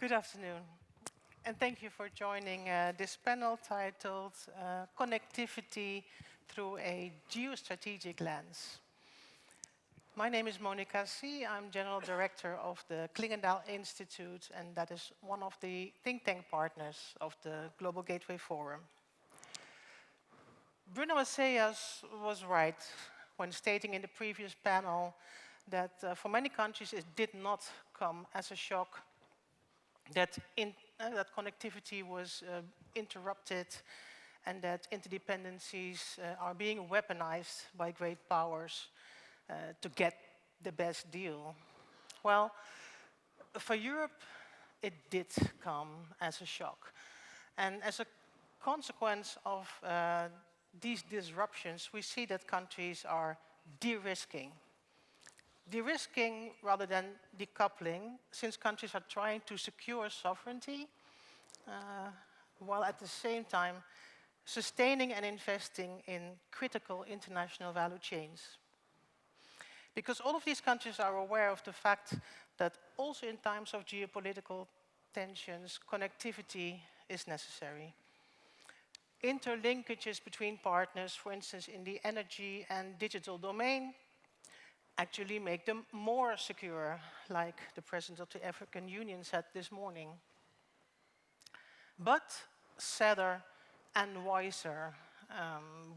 Good afternoon, and thank you for joining this panel titled Connectivity Through a Geostrategic Lens. My name is Monica C. I'm General Director of the Klingendahl Institute, and that is one of the think tank partners of the Global Gateway Forum. Bruno Macias was right when stating in the previous panel that for many countries it did not come as a shock that connectivity was interrupted and that interdependencies are being weaponized by great powers to get the best deal. Well, for Europe, it did come as a shock. And as a consequence of these disruptions, we see that countries are de-risking. De-risking rather than decoupling, since countries are trying to secure sovereignty, while at the same time sustaining and investing in critical international value chains. Because all of these countries are aware of the fact that also in times of geopolitical tensions, connectivity is necessary. Interlinkages between partners, for instance, in the energy and digital domain, actually make them more secure, like the President of the African Union said this morning. But sadder and wiser,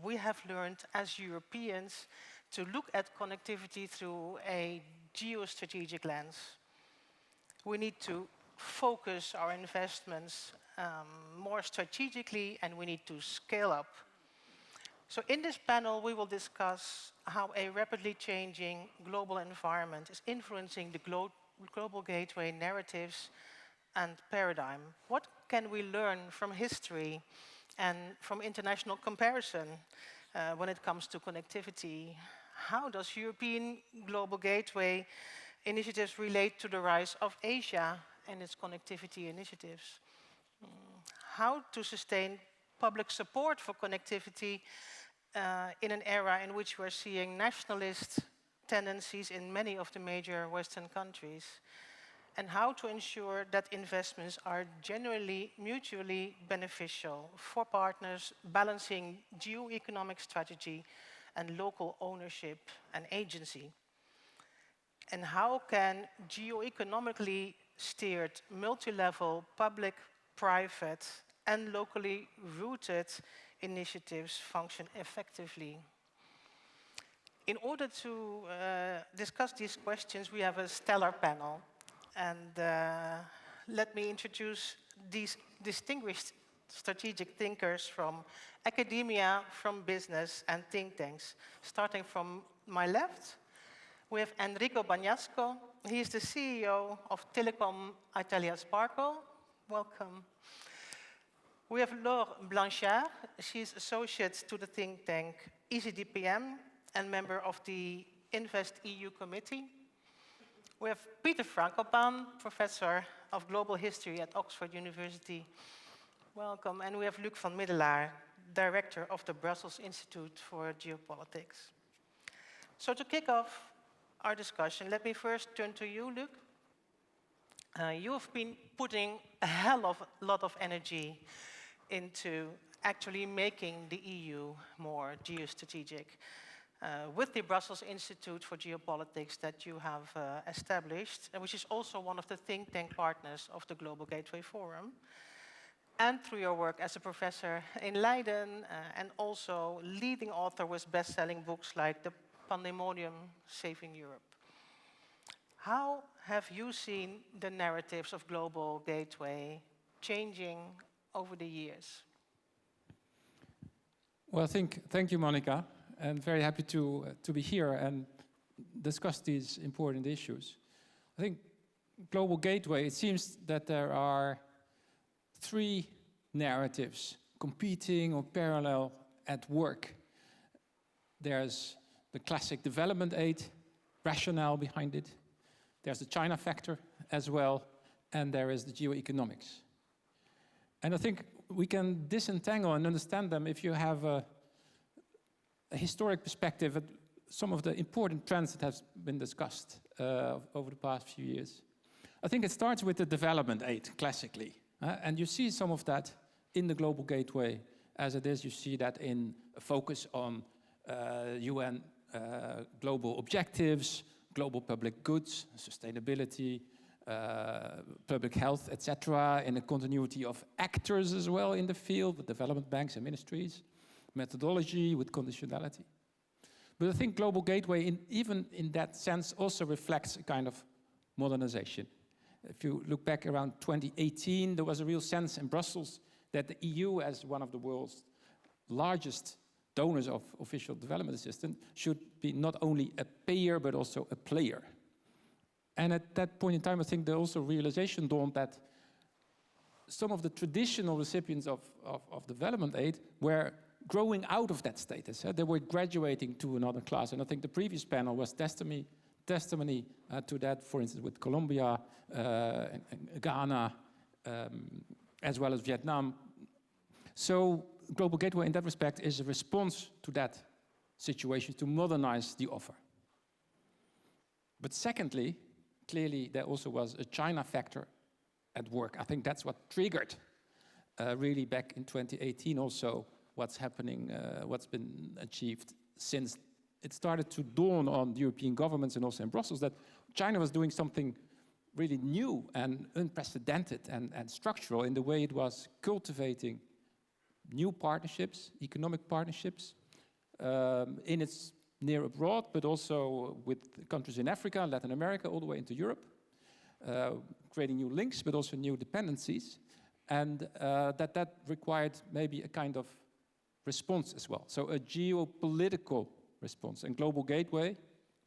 we have learned as Europeans to look at connectivity through a geostrategic lens. We need to focus our investments more strategically, and we need to scale up. So in this panel, we will discuss how a rapidly changing global environment is influencing the global gateway narratives and paradigm. What can we learn from history and from international comparison when it comes to connectivity? How does European Global Gateway initiatives relate to the rise of Asia and its connectivity initiatives? How to sustain public support for connectivity in an era in which we're seeing nationalist tendencies in many of the major Western countries, and how to ensure that investments are genuinely mutually beneficial for partners balancing geo-economic strategy and local ownership and agency. And how can geo-economically steered multi-level public, private, and locally rooted initiatives function effectively? In order to discuss these questions, we have a stellar panel. And let me introduce these distinguished strategic thinkers from academia, from business, and think tanks. Starting from my left, we have Enrico Bagnasco. He is the CEO of Telecom Italia Sparkle. Welcome. We have Laure Blanchard. She's associate to the think tank EasyDPM and member of the Invest EU committee. We have Peter Frankopan, professor of global history at Oxford University. Welcome. And we have Luc van Middelaar, director of the Brussels Institute for Geopolitics. So to kick off our discussion, let me first turn to you, Luc. You have been putting a hell of a lot of energy into actually making the EU more geostrategic with the Brussels Institute for Geopolitics that you have established, which is also one of the think tank partners of the Global Gateway Forum, and through your work as a professor in Leiden and also leading author with best-selling books like The Pandemonium, Saving Europe. How have you seen the narratives of Global Gateway changing over the years? Well, thank you, Monica. I'm very happy to be here and discuss these important issues. I think Global Gateway, it seems that there are three narratives competing or parallel at work. There's the classic development aid rationale behind it. There's the China factor as well, and there is the geoeconomics. And I think we can disentangle and understand them if you have a historic perspective at some of the important trends that have been discussed over the past few years. I think it starts with the development aid, classically. And you see some of that in the Global Gateway as it is. You see that in a focus on UN global objectives, global public goods, sustainability, public health, etc., in a continuity of actors as well in the field, with development banks and ministries, methodology with conditionality. But I think Global Gateway, even in that sense, also reflects a kind of modernization. If you look back around 2018, there was a real sense in Brussels that the EU, as one of the world's largest donors of official development assistance, should be not only a payer, but also a player. And at that point in time, I think there also realization dawned that some of the traditional recipients of development aid were growing out of that status. They were graduating to another class. And I think the previous panel was testimony to that, for instance, with Colombia, and Ghana, as well as Vietnam. So Global Gateway in that respect is a response to that situation, to modernize the offer. But secondly, clearly there also was a China factor at work. I think that's what triggered really back in 2018 also what's happening, what's been achieved since it started to dawn on the European governments and also in Brussels that China was doing something really new and unprecedented and structural in the way it was cultivating new partnerships, economic partnerships, in its near abroad, but also with countries in Africa, Latin America, all the way into Europe, creating new links, but also new dependencies, and that required maybe a kind of response as well. So a geopolitical response. And Global Gateway,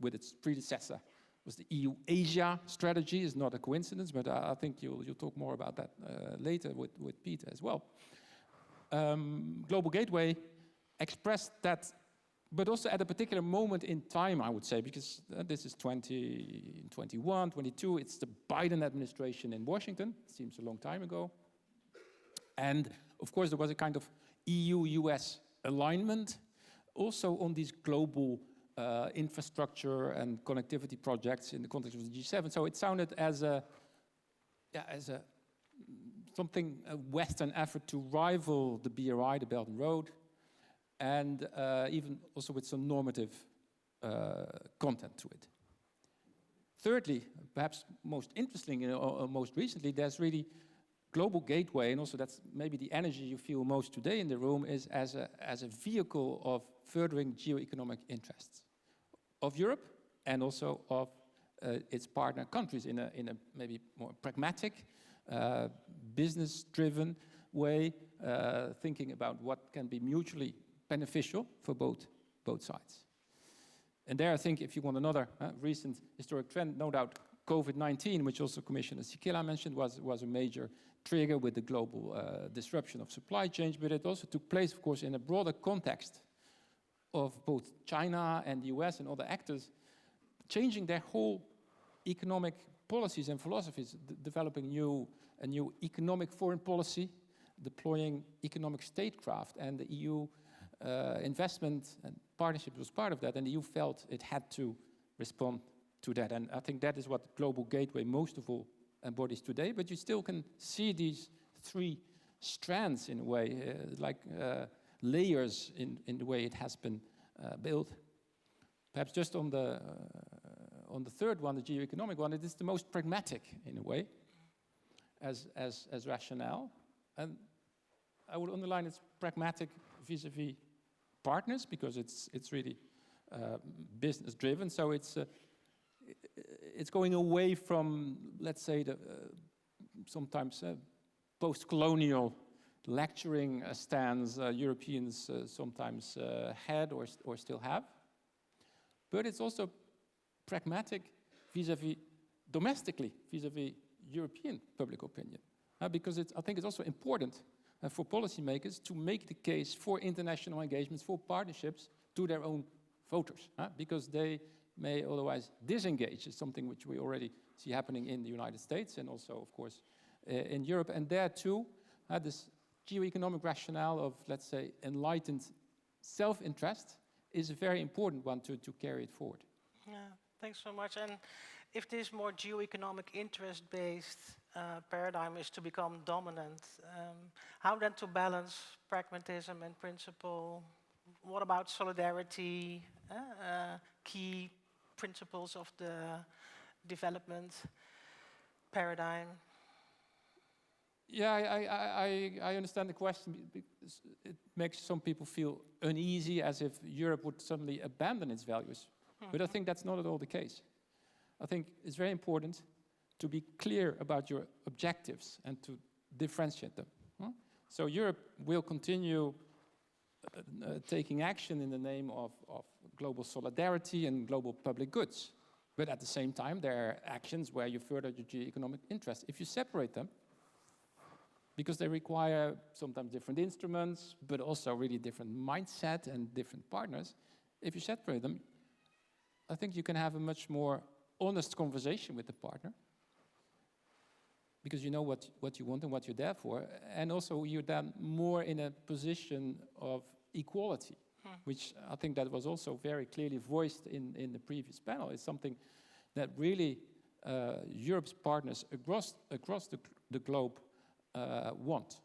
with its predecessor, was the EU-Asia strategy. Is not a coincidence, but I think you'll talk more about that later with Peter as well. Global Gateway expressed that, but also at a particular moment in time, I would say, because this is 2021, 22, it's the Biden administration in Washington. It seems a long time ago. And of course, there was a kind of EU-US alignment also on these global infrastructure and connectivity projects in the context of the G7. So it sounded as a Western effort to rival the BRI, the Belt and Road, and even also with some normative content to it. Thirdly, perhaps most interesting, most recently, there's really Global Gateway, and also that's maybe the energy you feel most today in the room, is as a vehicle of furthering geo-economic interests of Europe and also of its partner countries in a maybe more pragmatic, business-driven way, thinking about what can be mutually beneficial for both sides. And there, I think, if you want another recent historic trend, no doubt COVID-19, which also Commissioner Sikila mentioned, was a major trigger with the global disruption of supply chains, but it also took place, of course, in a broader context of both China and the US and other actors changing their whole economic policies and philosophies, developing a new economic foreign policy, deploying economic statecraft, and the EU investment and partnership was part of that, and the EU felt it had to respond to that. And I think that is what Global Gateway most of all embodies today, but you still can see these three strands in a way, layers in the way it has been built. Perhaps just on the third one, the geo-economic one, it is the most pragmatic in a way, as rationale. And I would underline it's pragmatic vis-a-vis partners, because it's really business-driven. So it's going away from, let's say, the sometimes post-colonial lecturing stance Europeans sometimes had or still have. But it's also pragmatic vis-a-vis domestically, vis-a-vis European public opinion. Because I think it's also important for policymakers to make the case for international engagements, for partnerships to their own voters, because they may otherwise disengage. It's something which we already see happening in the United States and also, of course, in Europe. And there too, this geo-economic rationale of, let's say, enlightened self-interest is a very important one to carry it forward. Yeah, thanks so much. And if this more geo-economic interest-based paradigm is to become dominant, how then to balance pragmatism and principle? What about solidarity, key principles of the development paradigm? Yeah, I understand the question because it makes some people feel uneasy as if Europe would suddenly abandon its values. But I think that's not at all the case. I think it's very important to be clear about your objectives and to differentiate them. So Europe will continue taking action in the name of global solidarity and global public goods. But at the same time, there are actions where you further your economic interest. If you separate them, because they require sometimes different instruments, but also really different mindset and different partners, if you separate them, I think you can have a much more honest conversation with the partner, because you know what you want and what you're there for, and also you're then more in a position of equality, which I think that was also very clearly voiced in the previous panel. It's something that really Europe's partners across the globe want.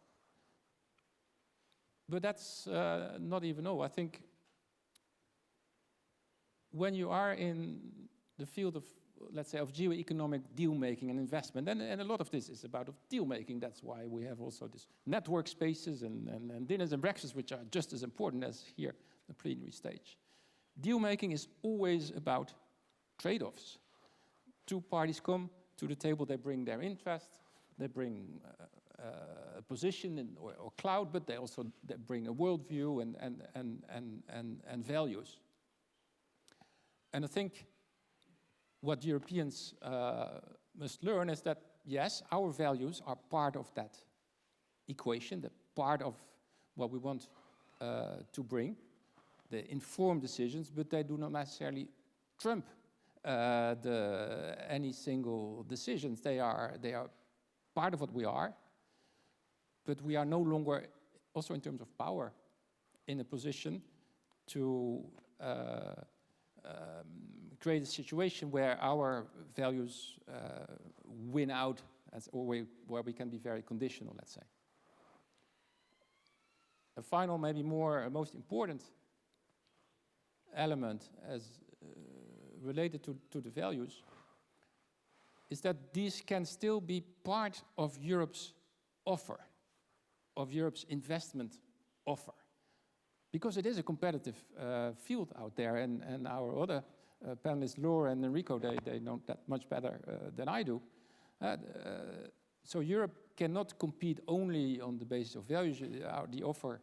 But that's not even all. I think when you are in the field of, let's say, of geo-economic deal-making and investment, and a lot of this is about deal-making. That's why we have also this network spaces and dinners and breakfasts, which are just as important as here, the plenary stage. Deal-making is always about trade-offs. Two parties come to the table, they bring their interest, they bring a position or clout, but they also bring a worldview and values. And I think what Europeans must learn is that, yes, our values are part of that equation, that part of what we want to bring, the informed decisions, but they do not necessarily trump any single decisions. They are part of what we are, but we are no longer, also in terms of power, in a position to create a situation where our values win out, where we can be very conditional, let's say. A final, maybe most important element as related to the values is that these can still be part of Europe's offer, of Europe's investment offer. Because it is a competitive field out there, and our other panelists, Laura and Enrico, they know that much better than I do. So Europe cannot compete only on the basis of values. The offer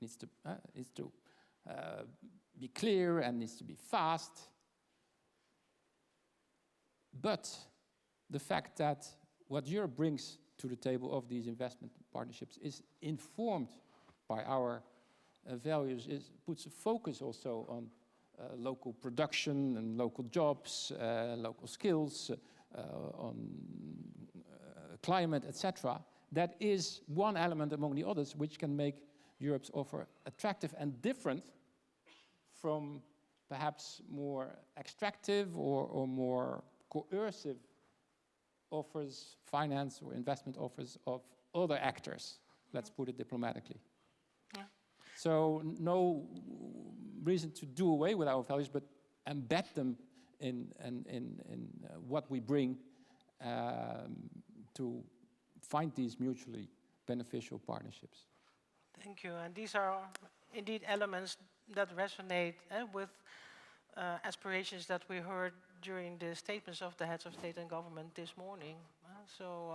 needs to be clear and needs to be fast. But the fact that what Europe brings to the table of these investment partnerships is informed by our values, puts a focus also on local production and local jobs, local skills, on climate, etc. That is one element among the others which can make Europe's offer attractive and different from perhaps more extractive or more coercive offers, finance or investment offers of other actors. Let's put it diplomatically. Yeah. So no reason to do away with our values, but embed them in what we bring to find these mutually beneficial partnerships. Thank you. And these are indeed elements that resonate with aspirations that we heard during the statements of the heads of state and government this morning. So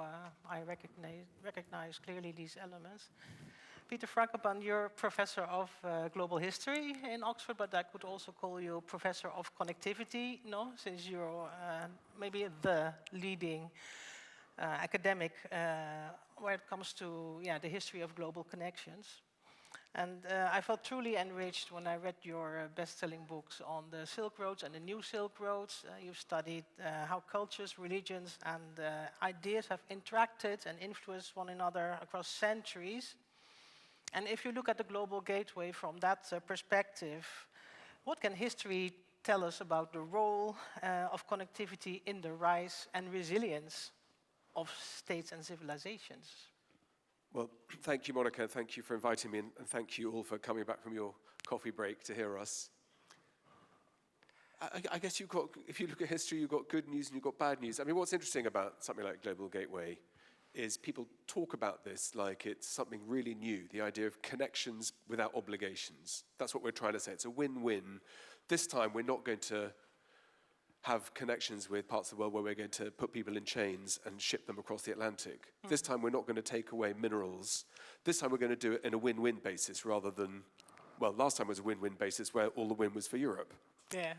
I recognize clearly these elements. Peter Frankopan, you're professor of global history in Oxford, but I could also call you professor of connectivity, no? Since you're maybe the leading academic when it comes to the history of global connections. And I felt truly enriched when I read your best-selling books on the Silk Roads and the new Silk Roads. You've studied how cultures, religions, and ideas have interacted and influenced one another across centuries. And if you look at the Global Gateway from that perspective, what can history tell us about the role of connectivity in the rise and resilience of states and civilizations. Well, thank you, Monica. Thank you for inviting me, and thank you all for coming back from your coffee break to hear us. I guess you've got, if you look at history, you've got good news and you've got bad news. I mean, what's interesting about something like Global Gateway is people talk about this like it's something really new, the idea of connections without obligations. That's what we're trying to say. It's a win-win. This time, we're not going to have connections with parts of the world where we're going to put people in chains and ship them across the Atlantic. This time, we're not going to take away minerals. This time, we're going to do it in a win-win basis rather than, well, last time was a win-win basis where all the win was for Europe. Yeah.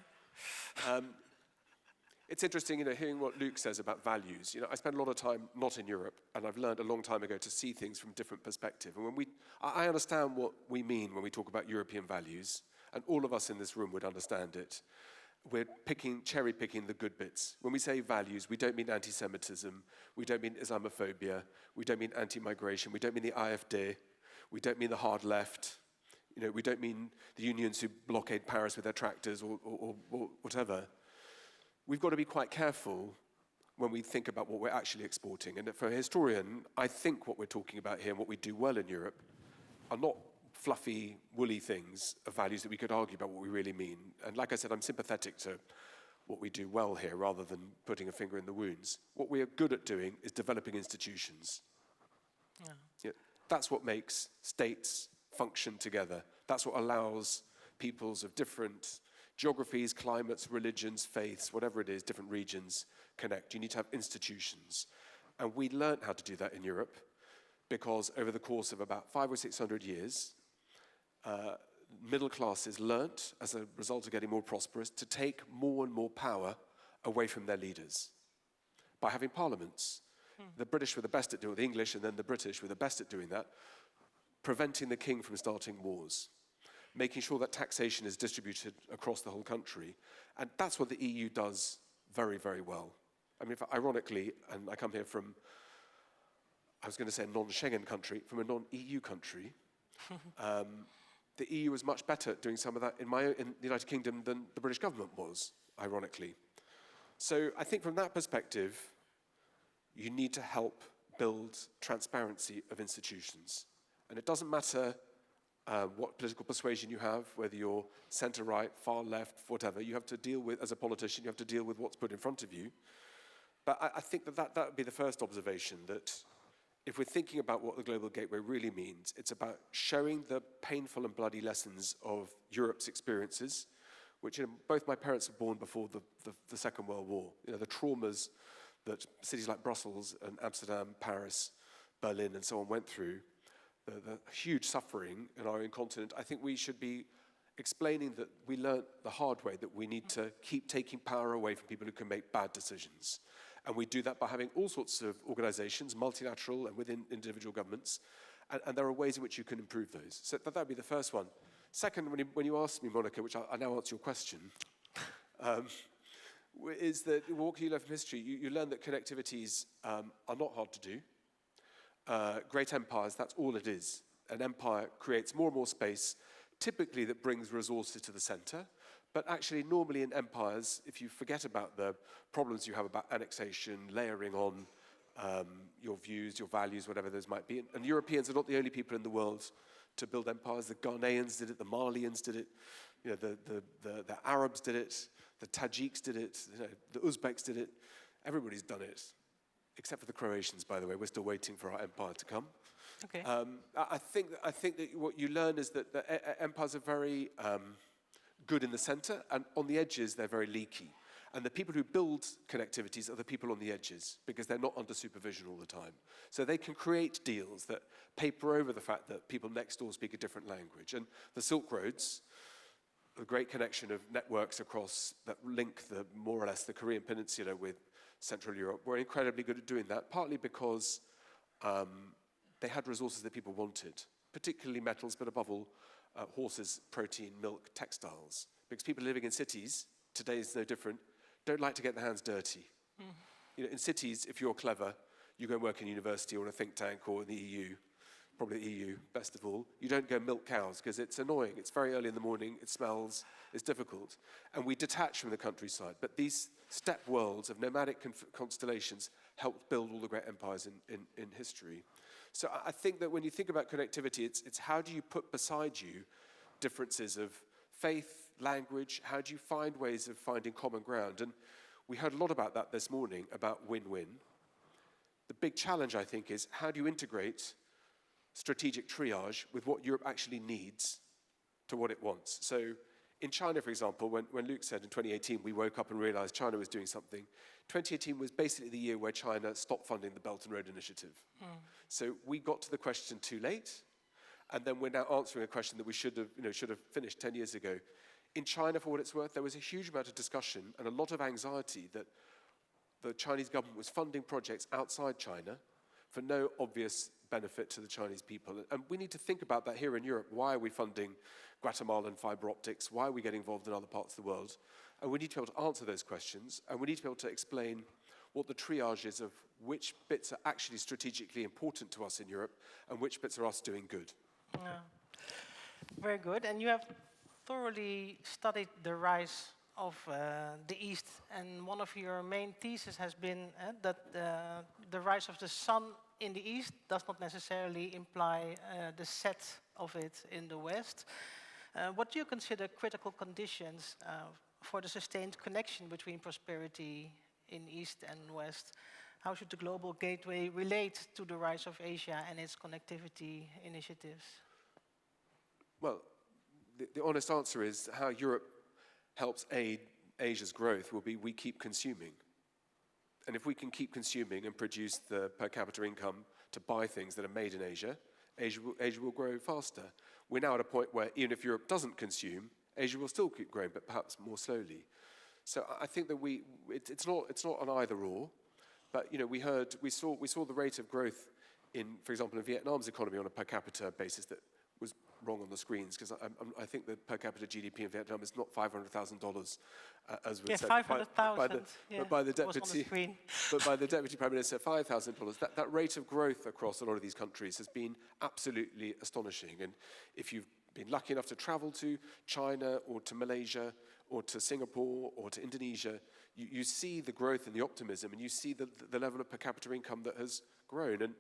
It's interesting, hearing what Luke says about values. I spend a lot of time not in Europe, and I've learned a long time ago to see things from a different perspective. And I understand what we mean when we talk about European values, and all of us in this room would understand it. We're cherry-picking the good bits. When we say values, we don't mean anti-Semitism, we don't mean Islamophobia, we don't mean anti-migration, we don't mean the AfD, we don't mean the hard left. We don't mean the unions who blockade Paris with their tractors or whatever. We've got to be quite careful when we think about what we're actually exporting. And for a historian, I think what we're talking about here and what we do well in Europe are not fluffy, woolly things of values that we could argue about what we really mean. And like I said, I'm sympathetic to what we do well here rather than putting a finger in the wounds. What we are good at doing is developing institutions. Yeah, that's what makes states function together. That's what allows peoples of different geographies, climates, religions, faiths, whatever it is, different regions connect. You need to have institutions. And we learned how to do that in Europe because over the course of about 500 or 600 years, middle classes learnt, as a result of getting more prosperous, to take more and more power away from their leaders by having parliaments. The British were the best at doing it, the English and then the British were the best at doing that, preventing the king from starting wars, making sure that taxation is distributed across the whole country. And that's what the EU does very, very well. I mean, ironically, and I come here from, I was going to say a non-Schengen country, from a non-EU country, the EU is much better at doing some of that in the United Kingdom than the British government was, ironically. So I think from that perspective, you need to help build transparency of institutions. And it doesn't matter what political persuasion you have, whether you're centre-right, far-left, whatever. You have to deal with, as a politician, you have to deal with what's put in front of you. But I think that would be the first observation, that if we're thinking about what the Global Gateway really means, it's about showing the painful and bloody lessons of Europe's experiences, which both my parents were born before the Second World War. The traumas that cities like Brussels and Amsterdam, Paris, Berlin, and so on went through, the huge suffering in our own continent. I think we should be explaining that we learnt the hard way that we need to keep taking power away from people who can make bad decisions. And we do that by having all sorts of organizations, multilateral and within individual governments, and there are ways in which you can improve those. So that would be the first one. Second, when you asked me, Monica, which I now answer your question, is that what can you learn from history? You learn that connectivities are not hard to do. Great empires, that's all it is. An empire creates more and more space, typically that brings resources to the center. But actually, normally in empires, if you forget about the problems you have about annexation, layering on your views, your values, whatever those might be, and Europeans are not the only people in the world to build empires. The Ghanaians did it, the Malians did it, the Arabs did it, the Tajiks did it, the Uzbeks did it. Everybody's done it. Except for the Croatians, by the way. We're still waiting for our empire to come. Okay. I think that what you learn is that empires are very good in the center, and on the edges, they're very leaky. And the people who build connectivities are the people on the edges, because they're not under supervision all the time. So they can create deals that paper over the fact that people next door speak a different language. And the Silk Roads, the great connection of networks across that link more or less the Korean Peninsula with Central Europe, were incredibly good at doing that, partly because they had resources that people wanted, particularly metals, but above all, horses, protein, milk, textiles. Because people living in cities, today is no different, don't like to get their hands dirty. In cities, if you're clever, you go and work in a university or in a think tank or in the EU. probably the EU, best of all. You don't go milk cows because it's annoying. It's very early in the morning, it smells, it's difficult. And we detach from the countryside. But these steppe worlds of nomadic constellations helped build all the great empires in history. So I think that when you think about connectivity, it's how do you put beside you differences of faith, language, how do you find ways of finding common ground? And we heard a lot about that this morning, about win-win. The big challenge, I think, is how do you integrate strategic triage with what Europe actually needs to what it wants? So in China, for example, when Luke said in 2018 we woke up and realized China was doing something, 2018 was basically the year where China stopped funding the Belt and Road Initiative. So we got to the question too late, and then we're now answering a question that we should have finished 10 years ago. In China, for what it's worth, there was a huge amount of discussion and a lot of anxiety that the Chinese government was funding projects outside China for no obvious benefit to the Chinese people. And we need to think about that here in Europe. Why are we funding Guatemalan fiber optics? Why are we getting involved in other parts of the world? And we need to be able to answer those questions, and we need to be able to explain what the triage is of which bits are actually strategically important to us in Europe and which bits are us doing good. Yeah. Very good. And you have thoroughly studied the rise of the East, and one of your main theses has been that the rise of the sun in the East does not necessarily imply the set of it in the West. What do you consider critical conditions for the sustained connection between prosperity in East and West? How should the Global Gateway relate to the rise of Asia and its connectivity initiatives? Well, the honest answer is how Europe helps aid Asia's growth will be we keep consuming. And if we can keep consuming and produce the per capita income to buy things that are made in Asia, Asia will grow faster. We're now at a point where even if Europe doesn't consume, Asia will still keep growing, but perhaps more slowly. So I think that it's not an either or, but we saw the rate of growth in, for example, in Vietnam's economy on a per capita basis that was wrong on the screens, because I think the per capita GDP in Vietnam is not $500,000, as was said. 500,000. But by the was on the screen. but by the Deputy Prime Minister, $5,000. That rate of growth across a lot of these countries has been absolutely astonishing. And if you've been lucky enough to travel to China or to Malaysia or to Singapore or to Indonesia, you see the growth and the optimism, and you see the level of per capita income that has grown. And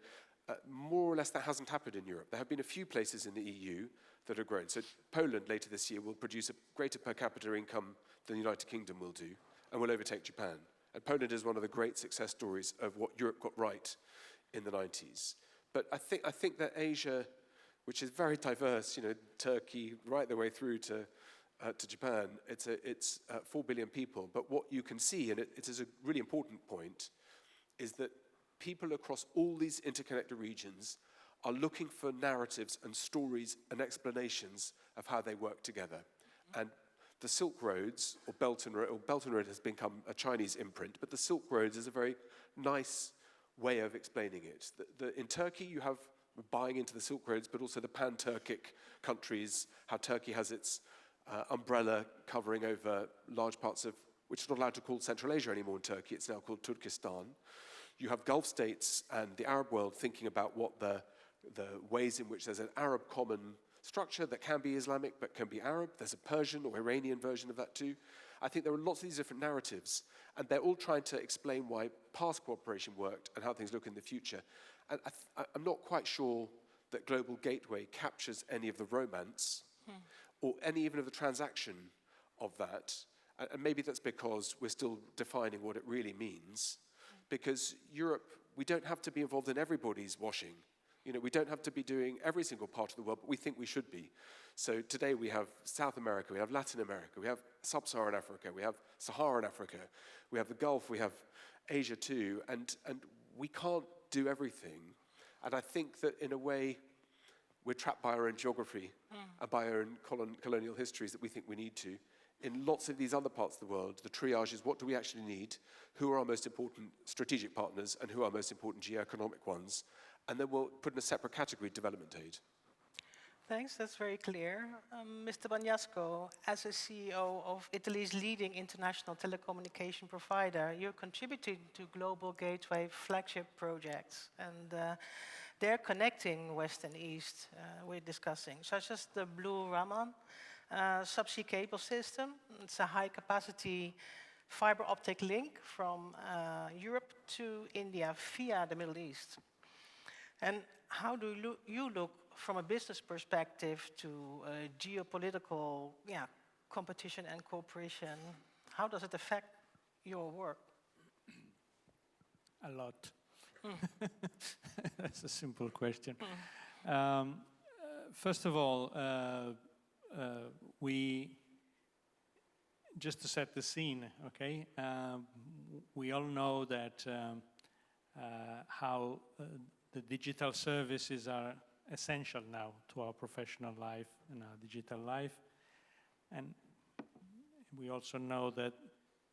more or less that hasn't happened in Europe. There have been a few places in the EU that have grown. So Poland later this year will produce a greater per capita income than the United Kingdom will do, and will overtake Japan. And Poland is one of the great success stories of what Europe got right in the 90s. But I think that Asia, which is very diverse, Turkey right the way through to Japan, it's 4 billion people. But what you can see, and it is a really important point, is that people across all these interconnected regions are looking for narratives and stories and explanations of how they work together. And the Silk Roads, or Belt and Road has become a Chinese imprint, but the Silk Roads is a very nice way of explaining it. In Turkey, you have buying into the Silk Roads, but also the pan-Turkic countries, how Turkey has its umbrella covering over large parts of, which is not allowed to call Central Asia anymore in Turkey, it's now called Turkestan. You have Gulf states and the Arab world thinking about what the ways in which there's an Arab common structure that can be Islamic but can be Arab. There's a Persian or Iranian version of that too. I think there are lots of these different narratives, and they're all trying to explain why past cooperation worked and how things look in the future. And I'm not quite sure that Global Gateway captures any of the romance or any even of the transaction of that. And maybe that's because we're still defining what it really means. Because Europe, we don't have to be involved in everybody's washing. We don't have to be doing every single part of the world, but we think we should be. So today we have South America, we have Latin America, we have Sub-Saharan Africa, we have Saharan Africa, we have the Gulf, we have Asia too, and we can't do everything. And I think that in a way, we're trapped by our own geography and by our own colonial histories that we think we need to. In lots of these other parts of the world, the triage is what do we actually need, who are our most important strategic partners, and who are our most important geo-economic ones, and then we'll put in a separate category development aid. Thanks, that's very clear. Mr. Bagnasco, as a CEO of Italy's leading international telecommunication provider, you're contributing to Global Gateway flagship projects. And they're connecting West and East, we're discussing, such as the Blue Raman subsea cable system. It's a high-capacity fiber optic link from Europe to India via the Middle East. And how do you look from a business perspective to geopolitical competition and cooperation? How does it affect your work? A lot. That's a simple question. First of all, just to set the scene, okay? We all know that how the digital services are essential now to our professional life and our digital life. And we also know that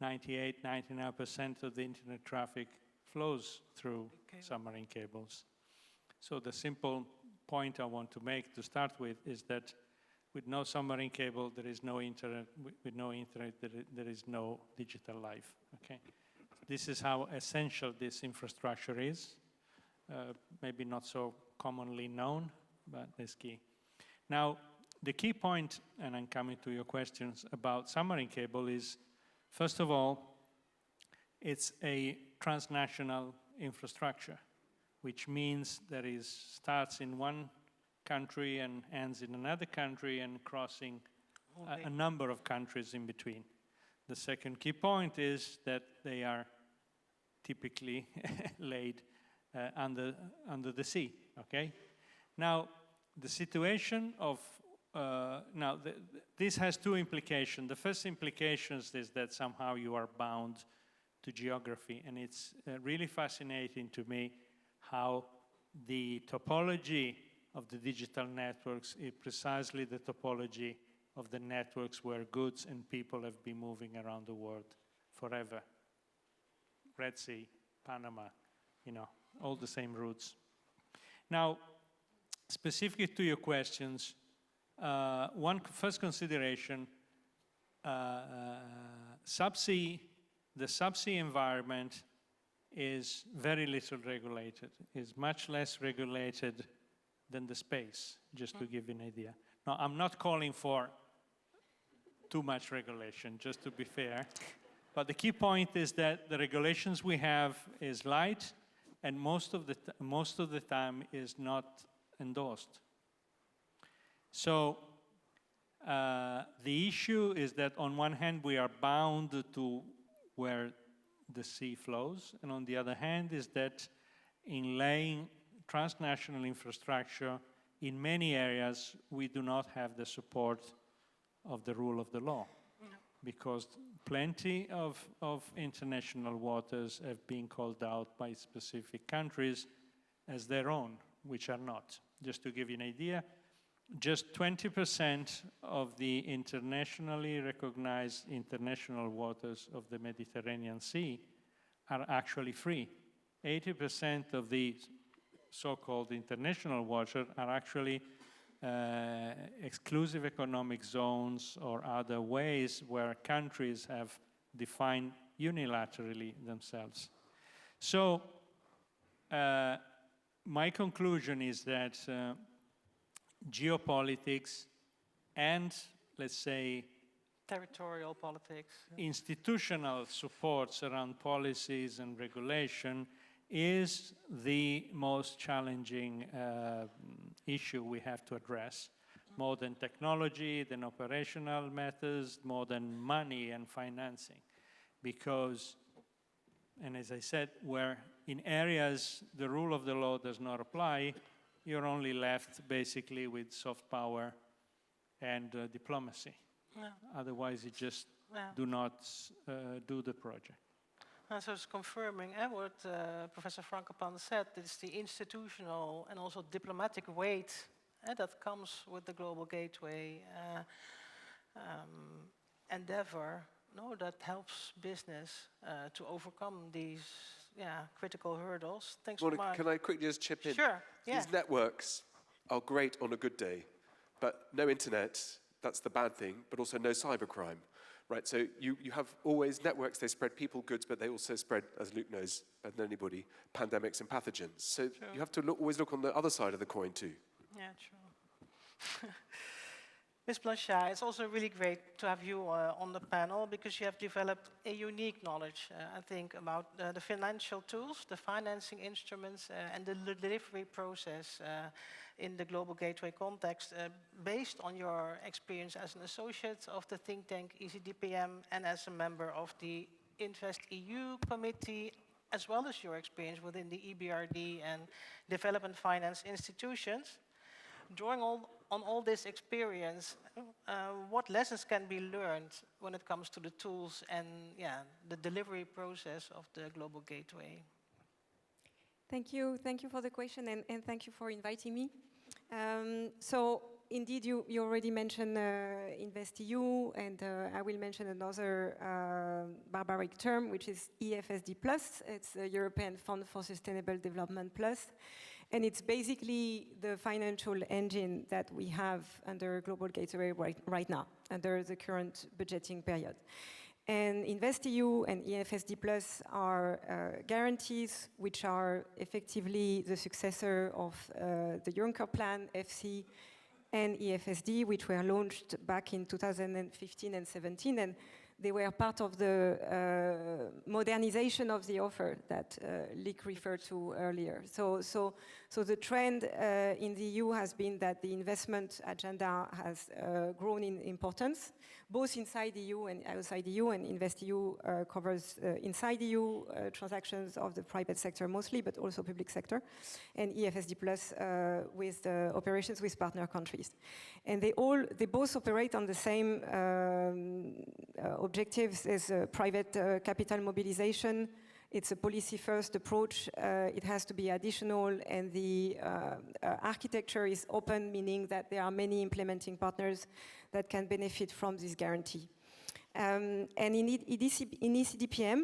99% of the internet traffic flows through submarine cables. So the simple point I want to make to start with is that with no submarine cable, there is no internet. With no internet, there is no digital life, okay? This is how essential this infrastructure is. Maybe not so commonly known, but it's key. Now, the key point, and I'm coming to your questions about submarine cable, is, first of all, it's a transnational infrastructure, which means that it starts in one country and ends in another country and crossing a number of countries in between. The second key point is that they are typically laid under the sea, okay? Now, the situation of, this has two implications. The first implication is that somehow you are bound to geography, and it's really fascinating to me how the topology of the digital networks is precisely the topology of the networks where goods and people have been moving around the world forever. Red Sea, Panama, you know, all the same routes. Now, specific to your questions, one first consideration, the subsea environment is very little regulated, is much less regulated than the space, just to give you an idea. Now, I'm not calling for too much regulation, just to be fair, but the key point is that the regulations we have is light, and most of the time is not endorsed. So the issue is that on one hand we are bound to where the sea flows, and on the other hand is that in laying transnational infrastructure in many areas we do not have the support of the rule of the law, because plenty of international waters have been called out by specific countries as their own, which are not. Just to give you an idea, just 20% of the internationally recognized international waters of the Mediterranean Sea are actually free. 80% of the so-called international waters are actually exclusive economic zones or other ways where countries have defined unilaterally themselves. So my conclusion is that geopolitics and, let's say, Territorial politics. institutional supports around policies and regulation is the most challenging issue we have to address, more than technology, than operational methods, more than money and financing. Because, and as I said, where in areas the rule of the law does not apply, you're only left basically with soft power and diplomacy. Yeah. Otherwise, you just do not do the project. So it's confirming what Professor Frankopan said. It's the institutional and also diplomatic weight that comes with the Global Gateway endeavor. No, that helps business to overcome these critical hurdles. Thanks so much. Can I quickly just chip in? Sure, yeah. These networks are great on a good day, but no internet, that's the bad thing, but also no cybercrime. right? So you have always networks, they spread people, goods, but they also spread, as Luke knows better than anybody, pandemics and pathogens. So you have to always look on the other side of the coin too. Yeah, true. Ms. Blanchard, it's also really great to have you on the panel because you have developed a unique knowledge, I think, about the financial tools, the financing instruments, and the delivery process in the Global Gateway context, based on your experience as an associate of the think tank ECDPM and as a member of the Invest EU committee, as well as your experience within the EBRD and development finance institutions. Drawing on all this experience, what lessons can be learned when it comes to the tools and the delivery process of the Global Gateway? Thank you for the question, and thank you for inviting me. So indeed, you already mentioned InvestEU, and I will mention another barbaric term, which is EFSD+. It's the European Fund for Sustainable Development Plus. And it's basically the financial engine that we have under Global Gateway right now, under the current budgeting period. And InvestEU and EFSD Plus are guarantees which are effectively the successor of the Juncker Plan, FC, and EFSD, which were launched back in 2015 and 17. And they were part of the modernization of the offer that Luc referred to earlier. So the trend in the EU has been that the investment agenda has grown in importance, both inside the EU and outside the EU, and InvestEU covers inside the EU transactions of the private sector mostly, but also public sector, and EFSD Plus with operations with partner countries. And they both operate on the same objectives as private capital mobilization. It's a policy-first approach. It has to be additional, and the architecture is open, meaning that there are many implementing partners that can benefit from this guarantee. And in ECDPM,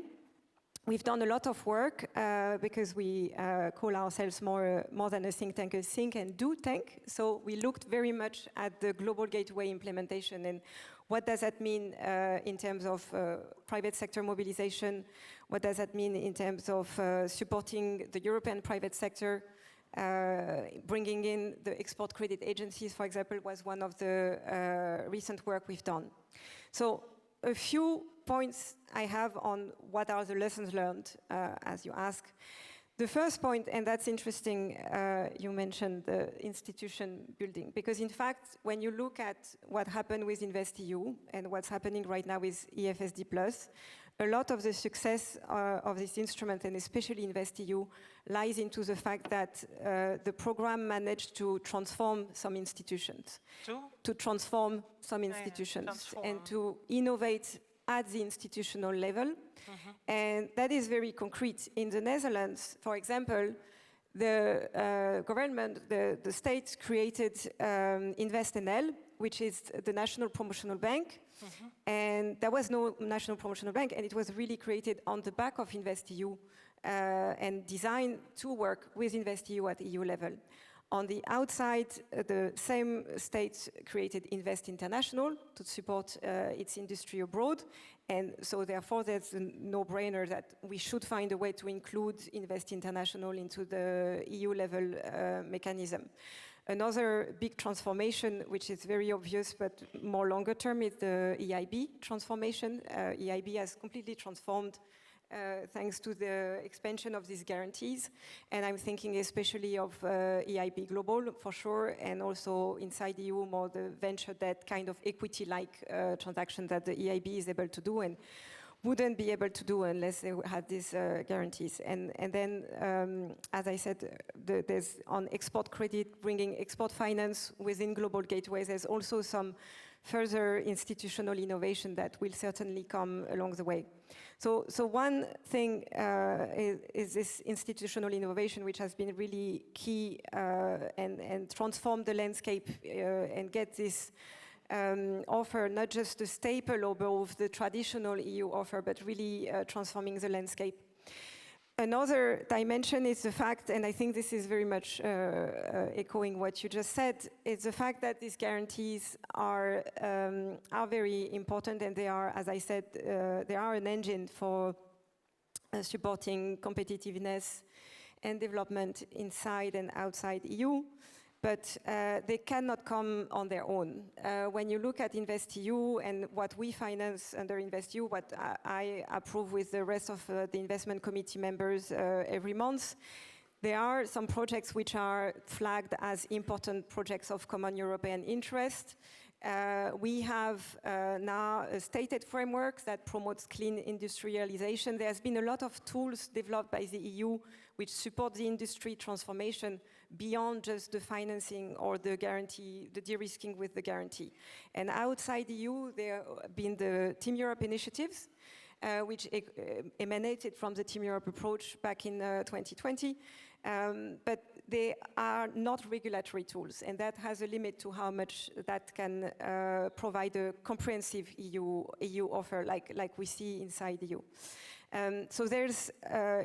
we've done a lot of work because we call ourselves more than a think tank, a think and do tank. So we looked very much at the Global Gateway implementation and what does that mean in terms of private sector mobilization? What does that mean in terms of supporting the European private sector? Bringing in the export credit agencies, for example, was one of the recent work we've done. So a few points I have on what are the lessons learned, as you ask. The first point, and that's interesting, you mentioned the institution building, because in fact, when you look at what happened with InvestEU and what's happening right now with EFSD+, a lot of the success of this instrument, and especially InvestEU, lies into the fact that the program managed to transform some institutions. To transform some institutions and to innovate at the institutional level. And that is very concrete. In the Netherlands, for example, the government, the state created InvestNL, which is the National Promotional Bank. And there was no National Promotional Bank, and it was really created on the back of InvestEU and designed to work with InvestEU at EU level. On the outside, the same state created Invest International to support its industry abroad. And so therefore, there's a no-brainer that we should find a way to include Invest International into the EU level mechanism. Another big transformation, which is very obvious but more longer term, is the EIB transformation. EIB has completely transformed thanks to the expansion of these guarantees. And I'm thinking especially of EIB Global, for sure, and also inside the EU, more the venture debt kind of equity-like transaction that the EIB is able to do and wouldn't be able to do unless they had these guarantees. And then, as I said, there's on export credit, bringing export finance within Global Gateways, there's also some further institutional innovation that will certainly come along the way. So one thing is this institutional innovation, which has been really key and transform the landscape and get this offer, not just a staple above the traditional EU offer, but really transforming the landscape. Another dimension is the fact, and I think this is very much echoing what you just said, is the fact that these guarantees are very important, and they are, as I said, they are an engine for supporting competitiveness and development inside and outside EU. But they cannot come on their own. When you look at InvestEU and what we finance under InvestEU, what I approve with the rest of the investment committee members every month, there are some projects which are flagged as important projects of common European interest. We have now a stated framework that promotes clean industrialization. There has been a lot of tools developed by the EU which support the industry transformation beyond just the financing or the guarantee, the de-risking with the guarantee. And outside the EU, there have been the Team Europe initiatives, which emanated from the Team Europe approach back in 2020. But they are not regulatory tools, and that has a limit to how much that can provide a comprehensive EU offer, like we see inside the EU. So there's,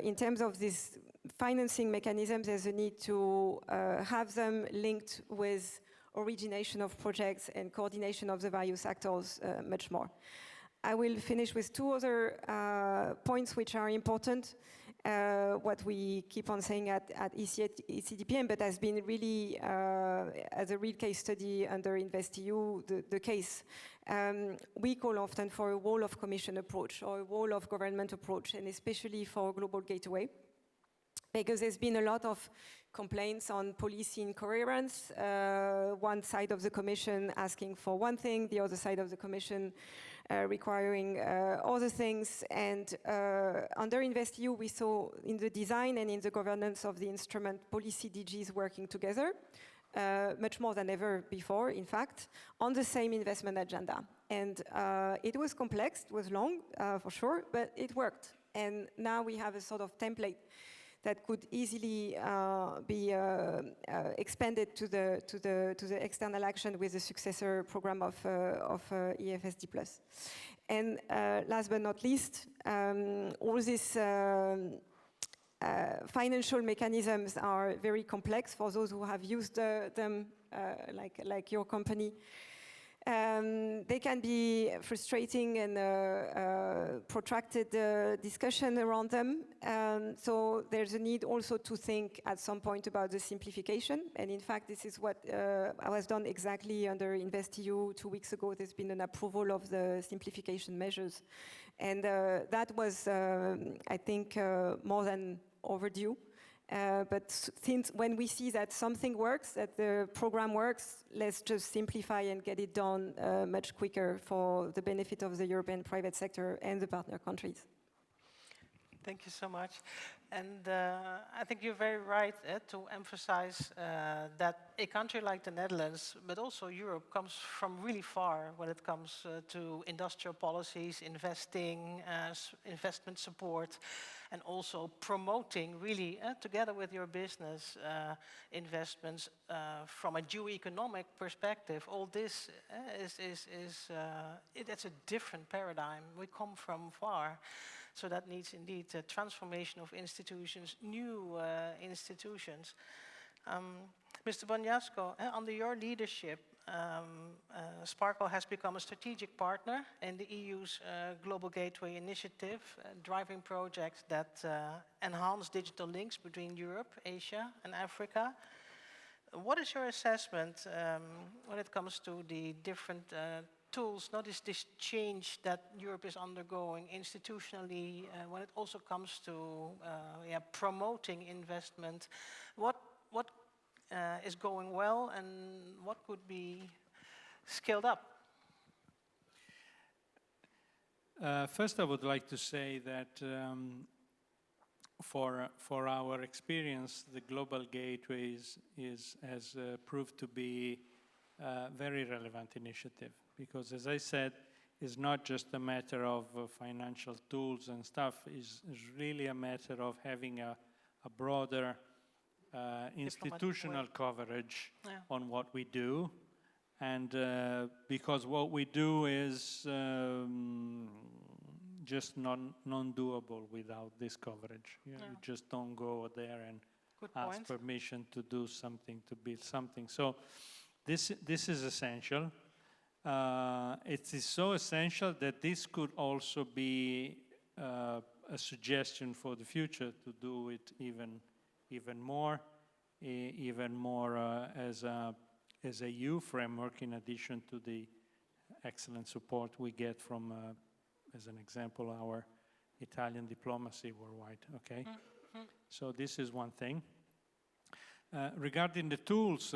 in terms of these financing mechanisms, there's a need to have them linked with origination of projects and coordination of the various actors much more. I will finish with two other points which are important. What we keep on saying at ECDPM, but has been really, as a real case study under InvestEU, the case. We call often for a whole of commission approach or a whole of government approach, and especially for Global Gateway, because there's been a lot of complaints on policy incoherence. One side of the commission asking for one thing, the other side of the commission requiring other things. And under InvestEU, we saw in the design and in the governance of the instrument policy DGs working together, much more than ever before, in fact, on the same investment agenda. And it was complex, it was long, for sure, but it worked. And now we have a sort of template that could easily be expanded to the external action with the successor program of EFSD+. And last but not least, all these financial mechanisms are very complex for those who have used them, like your company. They can be frustrating and protracted discussion around them. So there's a need also to think at some point about the simplification. And in fact, this is what was done exactly under InvestEU 2 weeks ago. There's been an approval of the simplification measures. And that was, I think, more than overdue. But since when we see that something works, that the program works, let's just simplify and get it done much quicker for the benefit of the European private sector and the partner countries. Thank you so much. And I think you're very right to emphasize that a country like the Netherlands, but also Europe, comes from really far when it comes to industrial policies, investing, investment support, and also promoting really, together with your business, investments from a geo-economic perspective. All this it's a different paradigm. We come from far. So that needs indeed a transformation of institutions, new institutions. Mr. Bonjasco, under your leadership, Sparkle has become a strategic partner in the EU's Global Gateway initiative, driving projects that enhance digital links between Europe, Asia, and Africa. What is your assessment when it comes to the different tools, notice this change that Europe is undergoing institutionally, when it also comes to promoting investment? What is going well and what could be scaled up? First, I would like to say that for our experience, the Global Gateways has proved to be a very relevant initiative. Because, as I said, it's not just a matter of financial tools and stuff. It's really a matter of having a broader institutional coverage on what we do. And because what we do is just non-doable without this coverage. You just don't go there and ask permission to do something, to build something. So this is essential. It is so essential that this could also be a suggestion for the future to do it even more as a EU framework, in addition to the excellent support we get from, as an example, our Italian diplomacy worldwide. Okay, so this is one thing. Regarding the tools,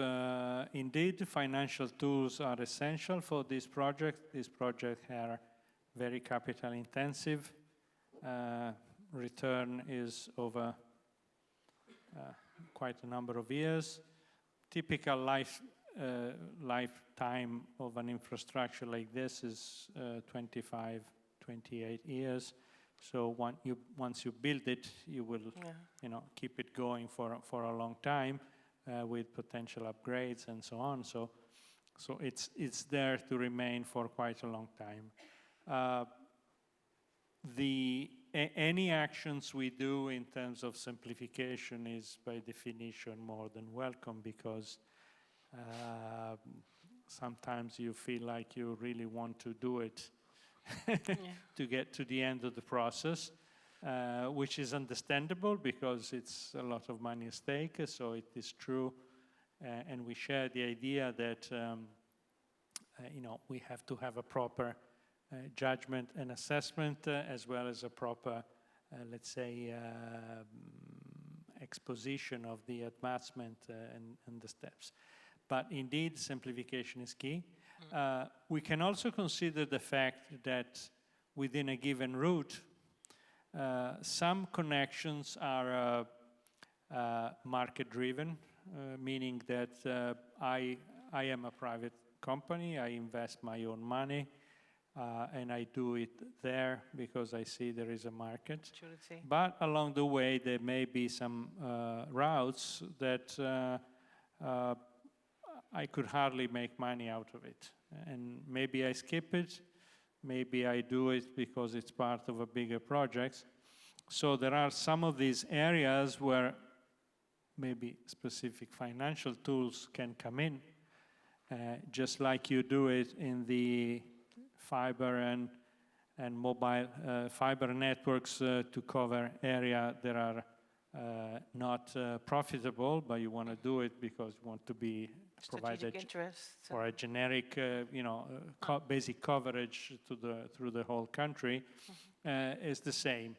indeed, financial tools are essential for this project. These projects are very capital intensive. Return is over quite a number of years. Typical lifetime of an infrastructure like this is 25, 28 years. So once you build it, you will keep it going for a long time with potential upgrades and so on. So it's there to remain for quite a long time. Any actions we do in terms of simplification is by definition more than welcome, because sometimes you feel like you really want to do it to get to the end of the process, which is understandable because it's a lot of money at stake, so it is true. And we share the idea that we have to have a proper judgment and assessment, as well as a proper, let's say, exposition of the advancement and the steps. But indeed, simplification is key. We can also consider the fact that within a given route, some connections are market-driven, meaning that I am a private company, I invest my own money, and I do it there because I see there is a market. But along the way, there may be some routes that I could hardly make money out of it. And maybe I skip it, maybe I do it because it's part of a bigger project. So there are some of these areas where maybe specific financial tools can come in, just like you do it in the fiber and mobile fiber networks to cover area that are not profitable, but you want to do it because you want to be provided for a generic, basic coverage through the whole country, is the same.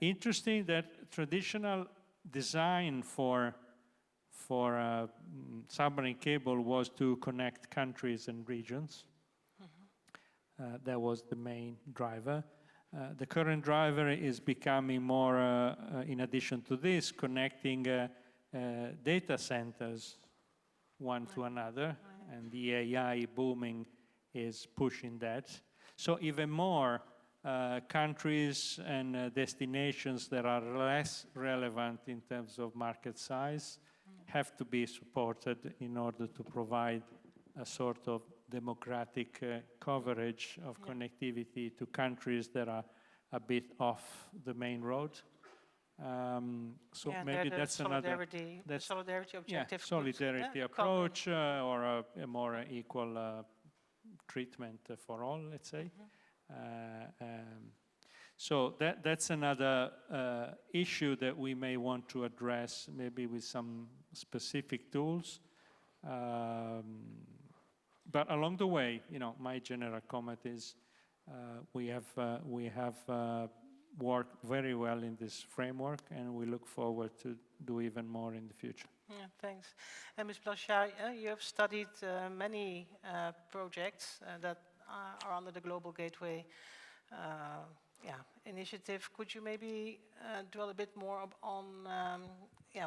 Interesting that traditional design for submarine cable was to connect countries and regions. That was the main driver. The current driver is becoming more, in addition to this, connecting data centers one to another, and the AI booming is pushing that. So even more countries and destinations that are less relevant in terms of market size have to be supported in order to provide a sort of democratic coverage of connectivity to countries that are a bit off the main road. So maybe that's another solidarity objective. Solidarity approach, or a more equal treatment for all, let's say. So that's another issue that we may want to address, maybe with some specific tools. But along the way, my general comment is we have worked very well in this framework, and we look forward to do even more in the future. Yeah, thanks. And Ms. Blanchard, you have studied many projects that are under the Global Gateway initiative. Could you maybe dwell a bit more on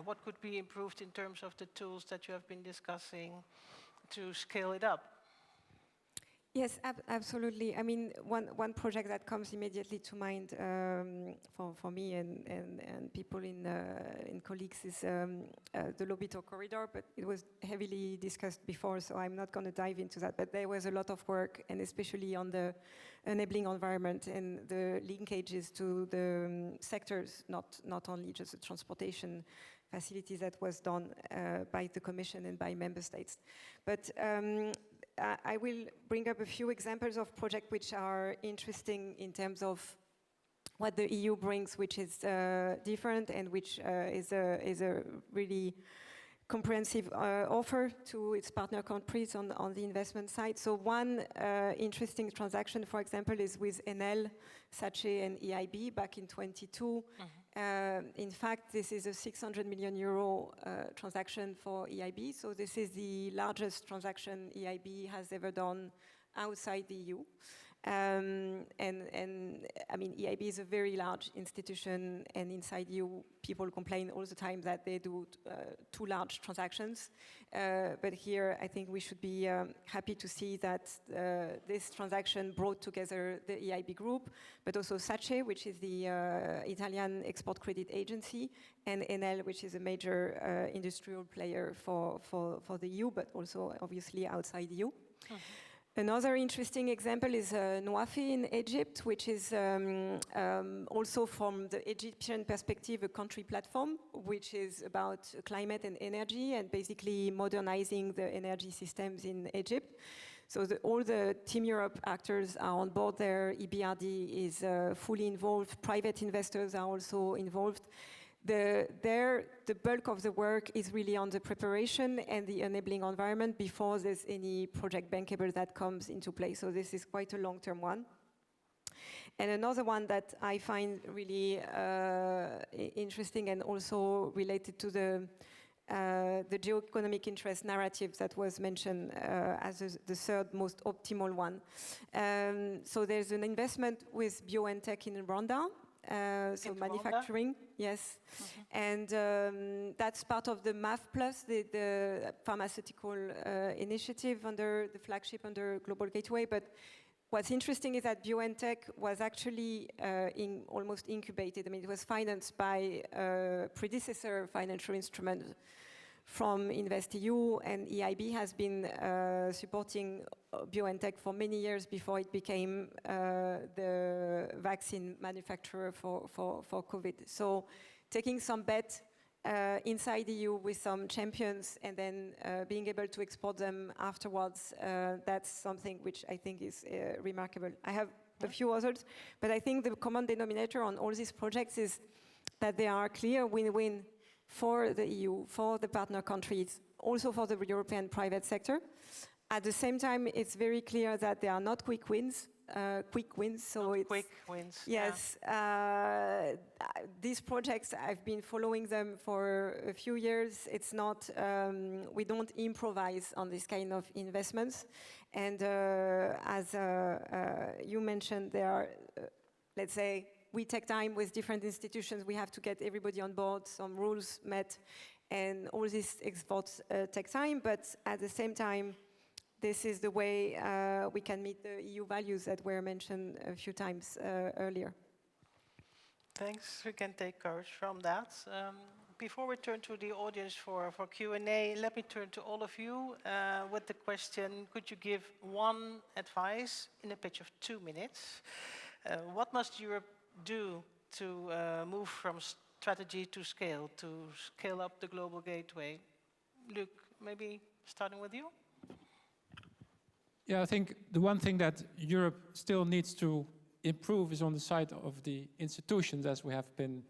what could be improved in terms of the tools that you have been discussing to scale it up? Yes, absolutely. I mean, one project that comes immediately to mind for me and people in colleagues is the Lobito corridor, but it was heavily discussed before, so I'm not going to dive into that. But there was a lot of work, and especially on the enabling environment and the linkages to the sectors, not only just the transportation facilities that was done by the Commission and by member states. But I will bring up a few examples of projects which are interesting in terms of what the EU brings, which is different and which is a really comprehensive offer to its partner countries on the investment side. So one interesting transaction, for example, is with Enel, SACE and EIB back in 22. In fact, this is a 600 million euro transaction for EIB. So this is the largest transaction EIB has ever done outside the EU. And I mean, EIB is a very large institution, and inside EU, people complain all the time that they do too large transactions. But here, I think we should be happy to see that this transaction brought together the EIB group, but also SACE, which is the Italian export credit agency, and Enel, which is a major industrial player for the EU, but also obviously outside EU. Another interesting example is Nouafi in Egypt, which is also from the Egyptian perspective a country platform, which is about climate and energy and basically modernizing the energy systems in Egypt. So all the Team Europe actors are on board there. EBRD is fully involved. Private investors are also involved. The bulk of the work is really on the preparation and the enabling environment before there's any project bankable that comes into play. So this is quite a long-term one. And another one that I find really interesting and also related to the geo-economic interest narrative that was mentioned as the third most optimal one. So there's an investment with BioNTech in Rwanda. So manufacturing, Rwanda? Yes. And that's part of the MAF Plus, the pharmaceutical initiative under the flagship under Global Gateway. But what's interesting is that BioNTech was actually almost incubated. I mean, it was financed by a predecessor financial instrument from InvestEU, and EIB has been supporting BioNTech for many years before it became the vaccine manufacturer for COVID. So taking some bet inside the EU with some champions and then being able to export them afterwards, that's something which I think is remarkable. I have a few others, but I think the common denominator on all these projects is that they are clear win-win for the EU, for the partner countries, also for the European private sector. At the same time, it's very clear that they are not quick wins. So it's quick wins. Yes, these projects, I've been following them for a few years. It's not, we don't improvise on this kind of investments. And as you mentioned, there are, let's say, we take time with different institutions. We have to get everybody on board, some rules met, and all these exports take time. But at the same time, this is the way we can meet the EU values that were mentioned a few times earlier. Thanks. We can take courage from that. Before we turn to the audience for Q&A, let me turn to all of you with the question, could you give one advice in a pitch of 2 minutes? What must Europe do to move from strategy to scale up the global gateway? Luc, maybe starting with you? Yeah, I think the one thing that Europe still needs to improve is on the side of the institutions, as we have been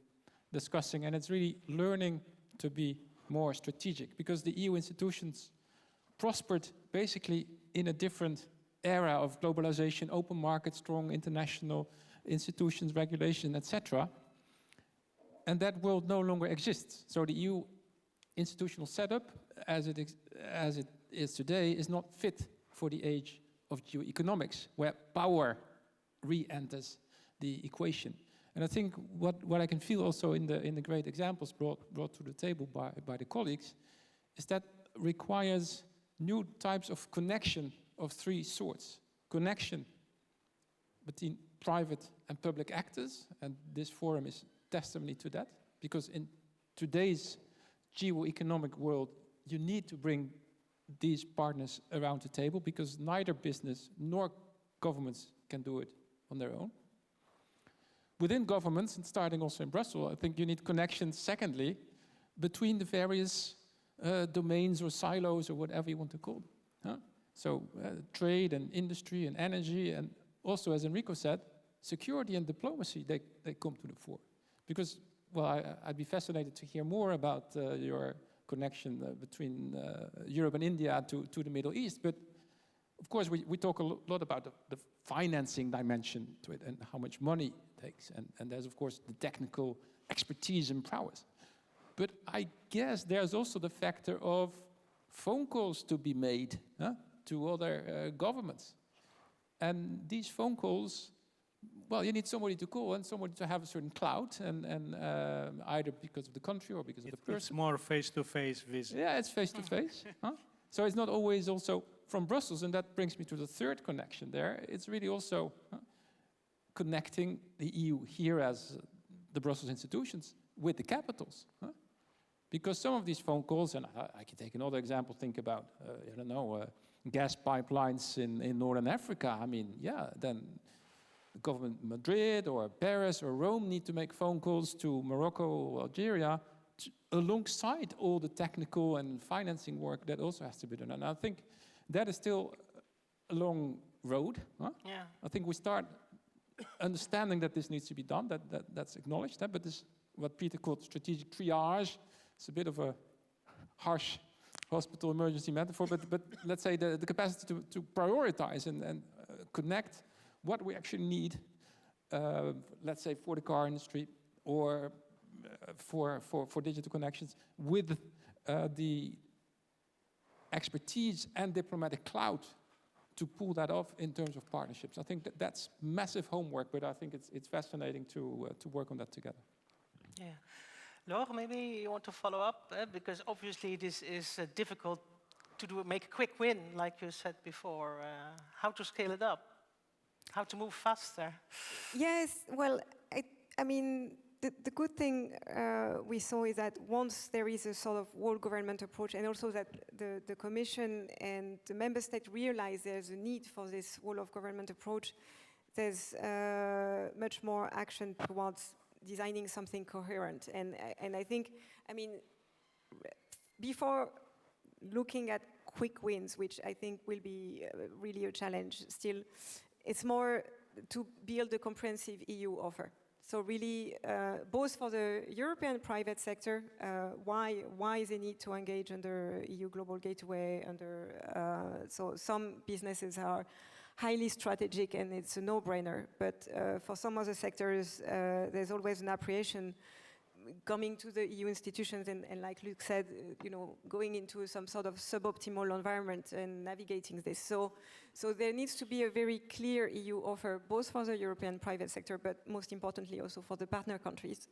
discussing, and it's really learning to be more strategic, because the EU institutions prospered basically in a different era of globalization, open market, strong international institutions, regulation, etc. And that world no longer exists. So the EU institutional setup, as it is today, is not fit for the age of geoeconomics, where power re-enters the equation. And I think what I can feel also in the great examples brought to the table by the colleagues is that requires new types of connection of three sorts. connection between private and public actors, and this forum is testimony to that, because in today's geo-economic world, you need to bring these partners around the table, because neither business nor governments can do it on their own. Within governments, and starting also in Brussels, I think you need connections, secondly, between the various domains or silos or whatever you want to call them. Huh? So trade and industry and energy, and also, as Enrico said, security and diplomacy, they come to the fore. Because, well, I'd be fascinated to hear more about your connection between Europe and India to the Middle East. But of course, we talk a lot about the financing dimension to it and how much money it takes. And there's, of course, the technical expertise and prowess. But I guess there's also the factor of phone calls to be made to other governments. And these phone calls, well, you need somebody to call and somebody to have a certain clout, and either because of the country or because of the person. It's more face-to-face visit. Yeah, it's face-to-face. So it's not always also from Brussels, and that brings me to the third connection there. It's really also connecting the EU here as the Brussels institutions with the capitals. Because some of these phone calls, and I can take another example, think about, I don't know, gas pipelines in Northern Africa. I mean, yeah, then the government in Madrid or Paris or Rome need to make phone calls to Morocco or Algeria alongside all the technical and financing work that also has to be done. And I think that is still a long road. Yeah. I think we start understanding that this needs to be done, that's acknowledged, but this what Peter called strategic triage. It's a bit of a harsh hospital emergency metaphor, but let's say the capacity to prioritize and connect what we actually need, let's say for the car industry or for digital connections, with the expertise and diplomatic clout to pull that off in terms of partnerships. I think that's massive homework, but I think it's fascinating to work on that together. Yeah. Laure, maybe you want to follow up, because obviously this is difficult to do, make a quick win, like you said before. How to scale it up? How to move faster? Yes, well, I mean, the good thing we saw is that once there is a sort of world government approach, and also that the Commission and the Member State realize there's a need for this world of government approach, there's much more action towards designing something coherent. And I think, I mean, before looking at quick wins, which I think will be really a challenge still, it's more to build a comprehensive EU offer. So really, both for the European private sector, why they need to engage under EU Global Gateway, so some businesses are highly strategic and it's a no-brainer, but for some other sectors, there's always an apprehension coming to the EU institutions and like Luc said, going into some sort of suboptimal environment and navigating this. So there needs to be a very clear EU offer, both for the European private sector, but most importantly also for the partner countries.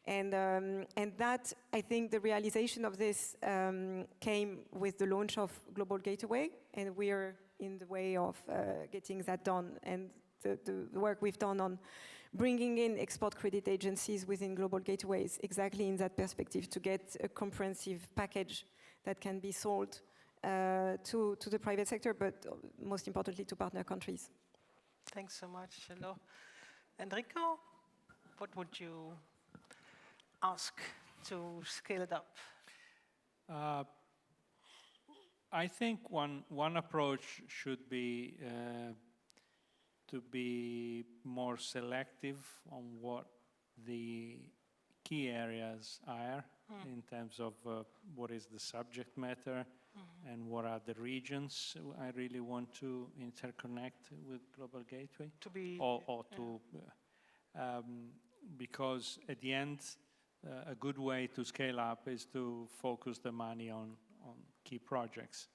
And that, I think the realization of this came with the launch of Global Gateway, and we are in the way of getting that done. And the work we've done on bringing in export credit agencies within Global Gateways, exactly in that perspective, to get a comprehensive package that can be sold to the private sector, but most importantly to partner countries. Thanks so much, Laure. Enrico, what would you ask to scale it up? I think one approach should be to be more selective on what the key areas are in terms of what is the subject matter and what are the regions I really want to interconnect with Global Gateway. To be, because at the end, a good way to scale up is to focus the money on key projects.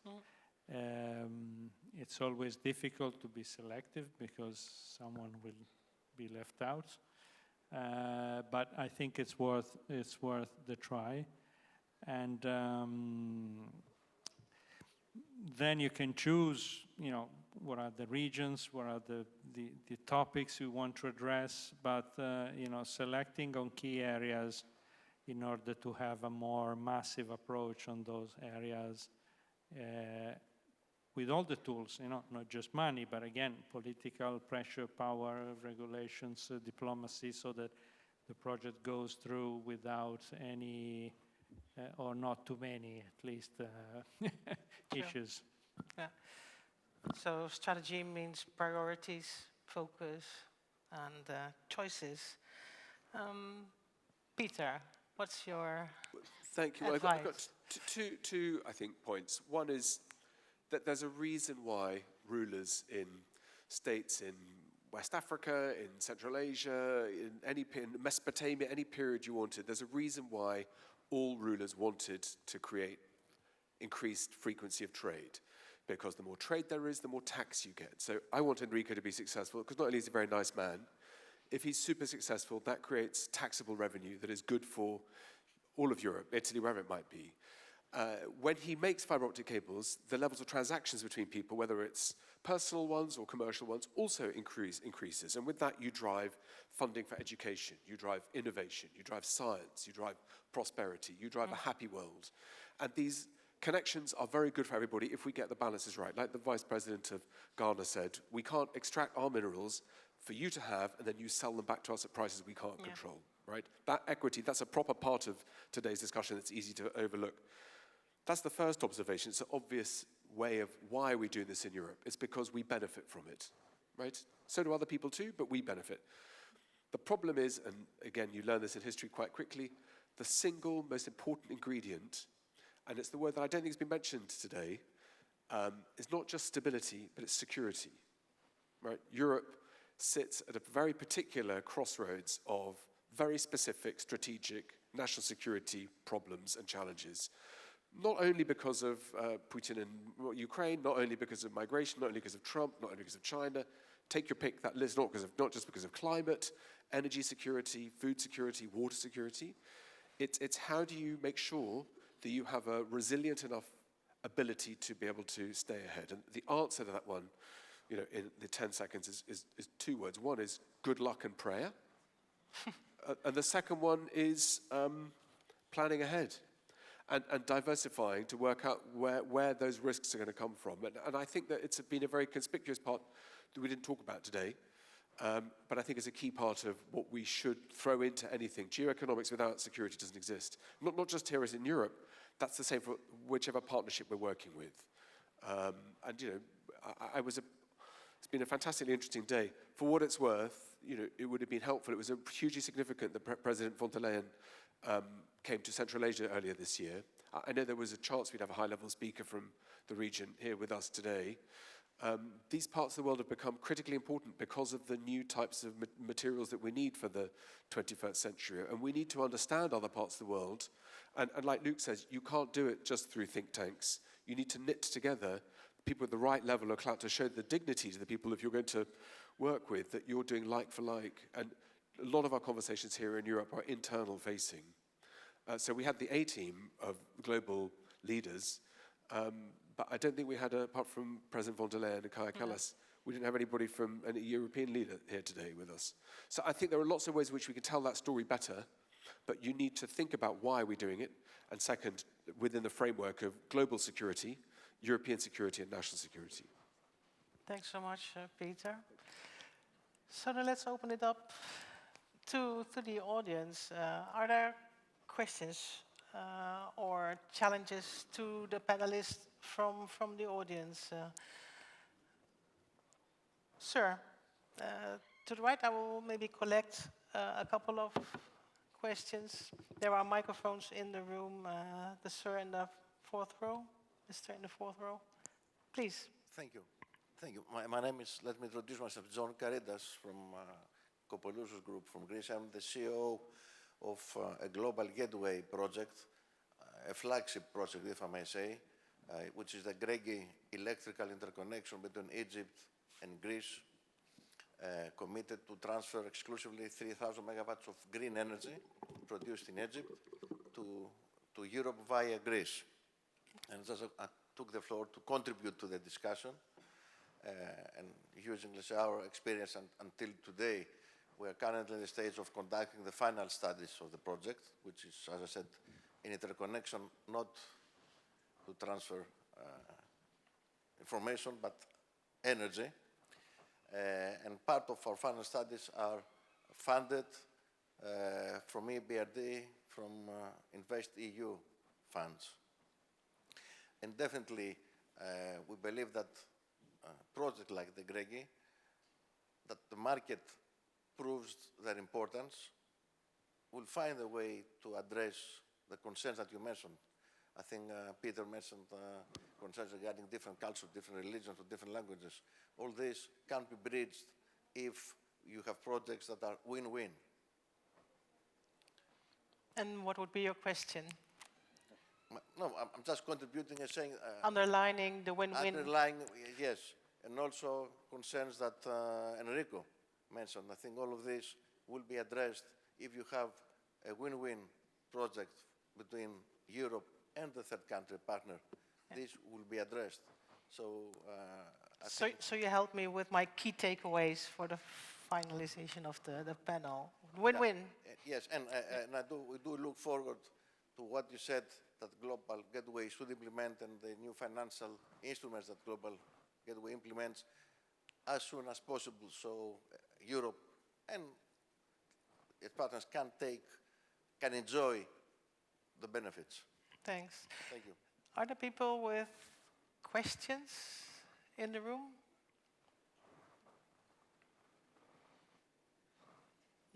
It's always difficult to be selective because someone will be left out. But I think it's worth the try. And then you can choose, what are the regions, what are the topics we want to address, but selecting on key areas in order to have a more massive approach on those areas with all the tools, not just money, but again, political pressure, power, regulations, diplomacy, so that the project goes through without any, or not too many, at least, issues. Yeah. So strategy means priorities, focus, and choices. Peter, what's your Thank you. advice? I've got two, I think, points. One is that there's a reason why rulers in states in West Africa, in Central Asia, in Mesopotamia, any period you wanted, there's a reason why all rulers wanted to create increased frequency of trade. Because the more trade there is, the more tax you get. So I want Enrico to be successful, because not only is he a very nice man, if he's super successful, that creates taxable revenue that is good for all of Europe, Italy, wherever it might be. When he makes fiber optic cables, the levels of transactions between people, whether it's personal ones or commercial ones, also increases. And with that, you drive funding for education, you drive innovation, you drive science, you drive prosperity, you drive a happy world. And these connections are very good for everybody if we get the balances right. Like the Vice President of Ghana said, we can't extract our minerals for you to have, and then you sell them back to us at prices we can't control, right? That equity, that's a proper part of today's discussion that's easy to overlook. That's the first observation. It's an obvious way of why we do this in Europe. It's because we benefit from it, right? So do other people too, but we benefit. The problem is, and again, you learn this in history quite quickly, the single most important ingredient, and it's the word that I don't think has been mentioned today, is not just stability, but it's security, right? Europe sits at a very particular crossroads of very specific strategic national security problems and challenges. Not only because of Putin and Ukraine, not only because of migration, not only because of Trump, not only because of China. Take your pick, that list, not just because of climate, energy security, food security, water security. It's how do you make sure that you have a resilient enough ability to be able to stay ahead? And the answer to that one, in the 10 seconds is two words. One is good luck and prayer. And the second one is planning ahead. And diversifying to work out where those risks are going to come from. And I think that it's been a very conspicuous part that we didn't talk about today, but I think it's a key part of what we should throw into anything. Geoeconomics without security doesn't exist. Not just here as in Europe, that's the same for whichever partnership we're working with. It's been a fantastically interesting day. For what it's worth, it would have been helpful. It was hugely significant that President von der Leyen came to Central Asia earlier this year. I know there was a chance we'd have a high-level speaker from the region here with us today. These parts of the world have become critically important because of the new types of materials that we need for the 21st century. And we need to understand other parts of the world. And like Luke says, you can't do it just through think tanks. You need to knit together people with the right level of clout to show the dignity to the people if you're going to work with, that you're doing like for like. And a lot of our conversations here in Europe are internal facing. So we had the A-team of global leaders, but I don't think we had, apart from President von der Leyen and Kaja Kallas, we didn't have anybody from a European leader here today with us. So I think there are lots of ways in which we can tell that story better, but you need to think about why we're doing it, and second, within the framework of global security, European security and national security. Thanks so much, Peter. So then let's open it up to the audience. Are there questions or challenges to the panelists from the audience? Sir, to the right, I will maybe collect a couple of questions. There are microphones in the room. The sir in the fourth row, Mr. in the fourth row. Please. Thank you. Thank you. My name is, let me introduce myself, John Karidas from Kopoulousos Group from Greece. I'm the CEO of a global gateway project, a flagship project, if I may say, which is the Gregi electrical interconnection between Egypt and Greece, committed to transfer exclusively 3,000 megawatts of green energy produced in Egypt to Europe via Greece. And just I took the floor to contribute to the discussion. and using, let's say, our experience until today, we are currently in the stage of conducting the final studies of the project, which is, as I said, in interconnection, not to transfer information, but energy. And part of our final studies are funded from EBRD, from InvestEU funds. And definitely, we believe that projects like the GREGI, that the market proves their importance, will find a way to address the concerns that you mentioned. I think Peter mentioned concerns regarding different cultures, different religions, or different languages. All this can be bridged if you have projects that are win-win. And what would be your question? No, I'm just contributing and saying... Underlining the win-win. Underlying, yes, and also concerns that Enrico mentioned. I think all of this will be addressed if you have a win-win project between Europe and the third country partner. Yeah. This will be addressed. So you helped me with my key takeaways for the finalization of the panel. Win-win. Yes, and we do look forward to what you said, that Global Gateway should implement, and the new financial instruments that Global Gateway implements as soon as possible, so Europe and its partners can enjoy the benefits. Thanks. Thank you. Are there people with questions in the room?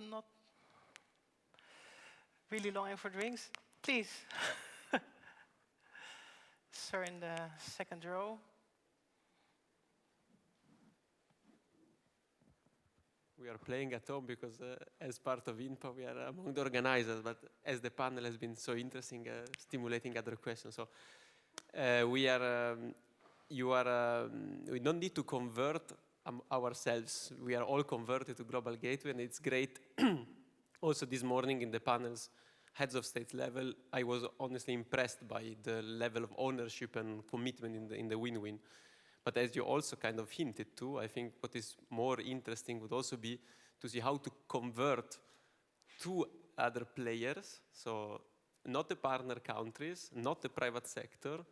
Not really longing for drinks? Please. Sir in the second row. We are playing at home because as part of INPA we are among the organizers, but as the panel has been so interesting, stimulating other questions. So we don't need to convert ourselves. We are all converted to Global Gateway, and it's great. Also this morning in the panels, heads of state level, I was honestly impressed by the level of ownership and commitment in the win-win. But as you also kind of hinted to, I think what is more interesting would also be to see how to convert two other players, so not the partner countries, not the private sector,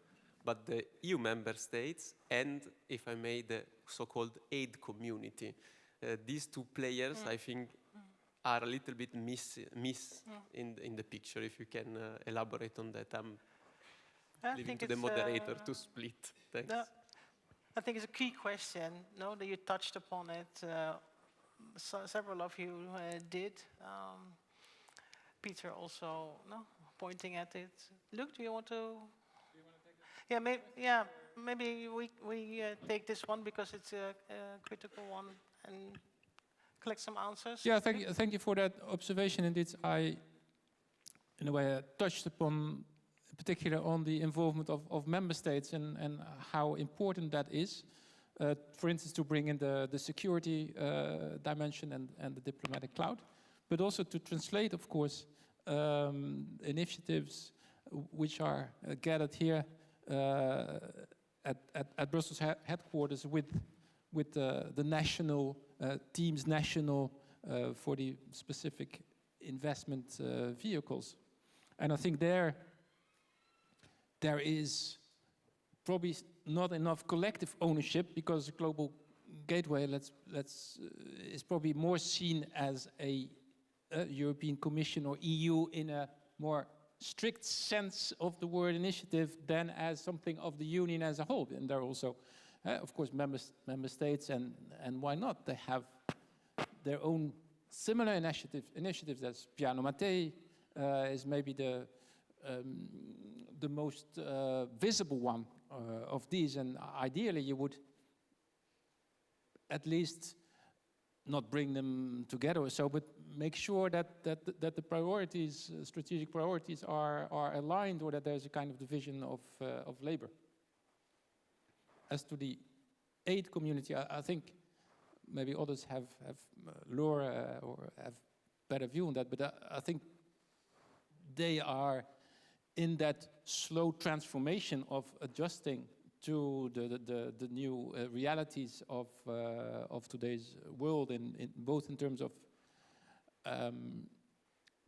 but the EU member states, and, if I may, the so-called aid community. These two players, I think, are a little bit miss in the picture. If you can elaborate on that, I'm leaving to the moderator to split. Thanks. No, I think it's a key question. No, that you touched upon it. Several of you did. Peter also, pointing at it. Luke, do you want to? Yeah, maybe we take this one because it's a critical one and collect some answers. Yeah, thank you for that observation. Indeed, I, in a way, touched upon, in particular, on the involvement of member states and how important that is. For instance, to bring in the security dimension and the diplomatic cloud, but also to translate, of course, initiatives which are gathered here at Brussels headquarters with the national teams, for the specific investment vehicles. And I think there is probably not enough collective ownership, because Global Gateway is probably more seen as a European Commission or EU in a more strict sense of the word initiative than as something of the Union as a whole. And there are also, of course, member states, and why not? They have their own similar initiatives. As Piano Mattei is maybe the most visible one of these, and ideally you would at least not bring them together or so, but make sure that the priorities, strategic priorities, are aligned, or that there's a kind of division of labor. As to the aid community, I think maybe others have Laura or have better view on that, but I think they are in that slow transformation of adjusting to the new realities of today's world, both in terms of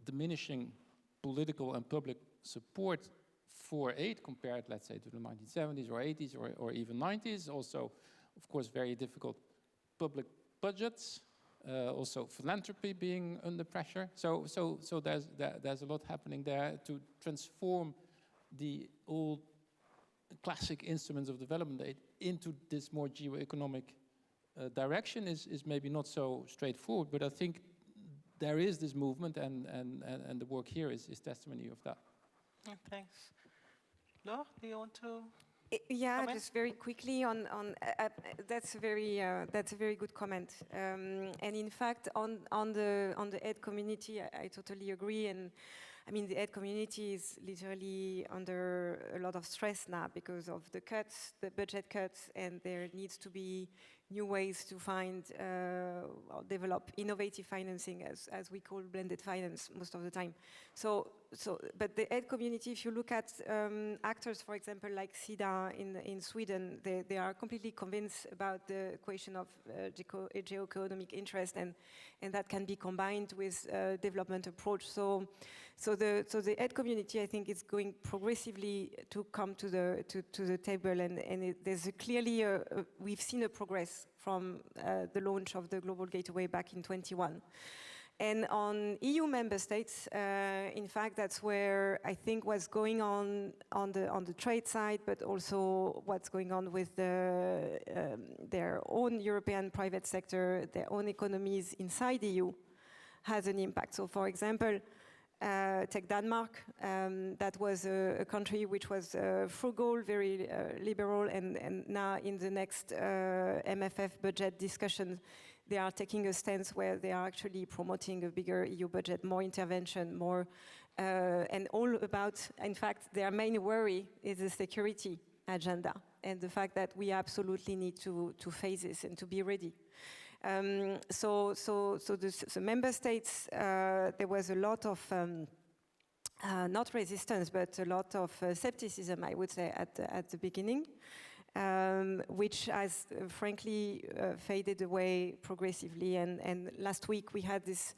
diminishing political and public support for aid compared, let's say, to the 1970s or 80s or even 90s. Also, of course, very difficult public budgets. Also, philanthropy being under pressure. So there's a lot happening there to transform the old classic instruments of development aid into this more geo-economic direction is maybe not so straightforward, but I think there is this movement, and the work here is testimony of that. Thanks. Laure, do you want to? Yeah, comment? just very quickly on that's a very good comment. And in fact, on the ed community, I totally agree. And I mean, the ed community is literally under a lot of stress now because of the cuts, the budget cuts, and there needs to be new ways to find or develop innovative financing, as we call blended finance most of the time. But the ed community, if you look at actors, for example, like SIDA in Sweden, they are completely convinced about the question of geo-economic interest, and that can be combined with development approach. So the ed community, I think, is going progressively to come to the table, and there's clearly we've seen a progress from the launch of the Global Gateway back in 2021. And on EU member states, in fact, that's where I think what's going on the trade side, but also what's going on with their own European private sector, their own economies inside the EU, has an impact. So, for example, take Denmark. That was a country which was frugal, very liberal, and now in the next MFF budget discussion, they are taking a stance where they are actually promoting a bigger EU budget, more intervention, more, and all about, in fact, their main worry is the security agenda and the fact that we absolutely need to face this and to be ready. So the member states, there was a lot of, not resistance, but a lot of skepticism, I would say, at the beginning. Which has frankly faded away progressively. And last week we had this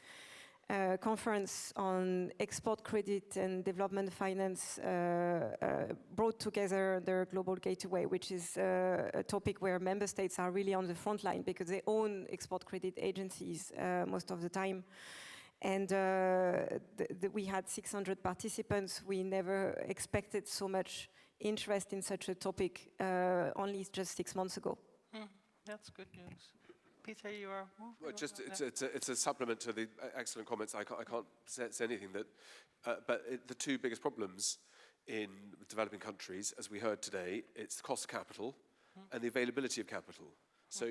conference on export credit and development finance brought together under Global Gateway, which is a topic where member states are really on the front line because they own export credit agencies most of the time. And we had 600 participants. We never expected so much interest in such a topic only just 6 months ago. That's good news. Peter, you are moving. Well, just it's a supplement to the excellent comments. I can't say anything that, but the two biggest problems in developing countries, as we heard today, it's the cost of capital and the availability of capital. So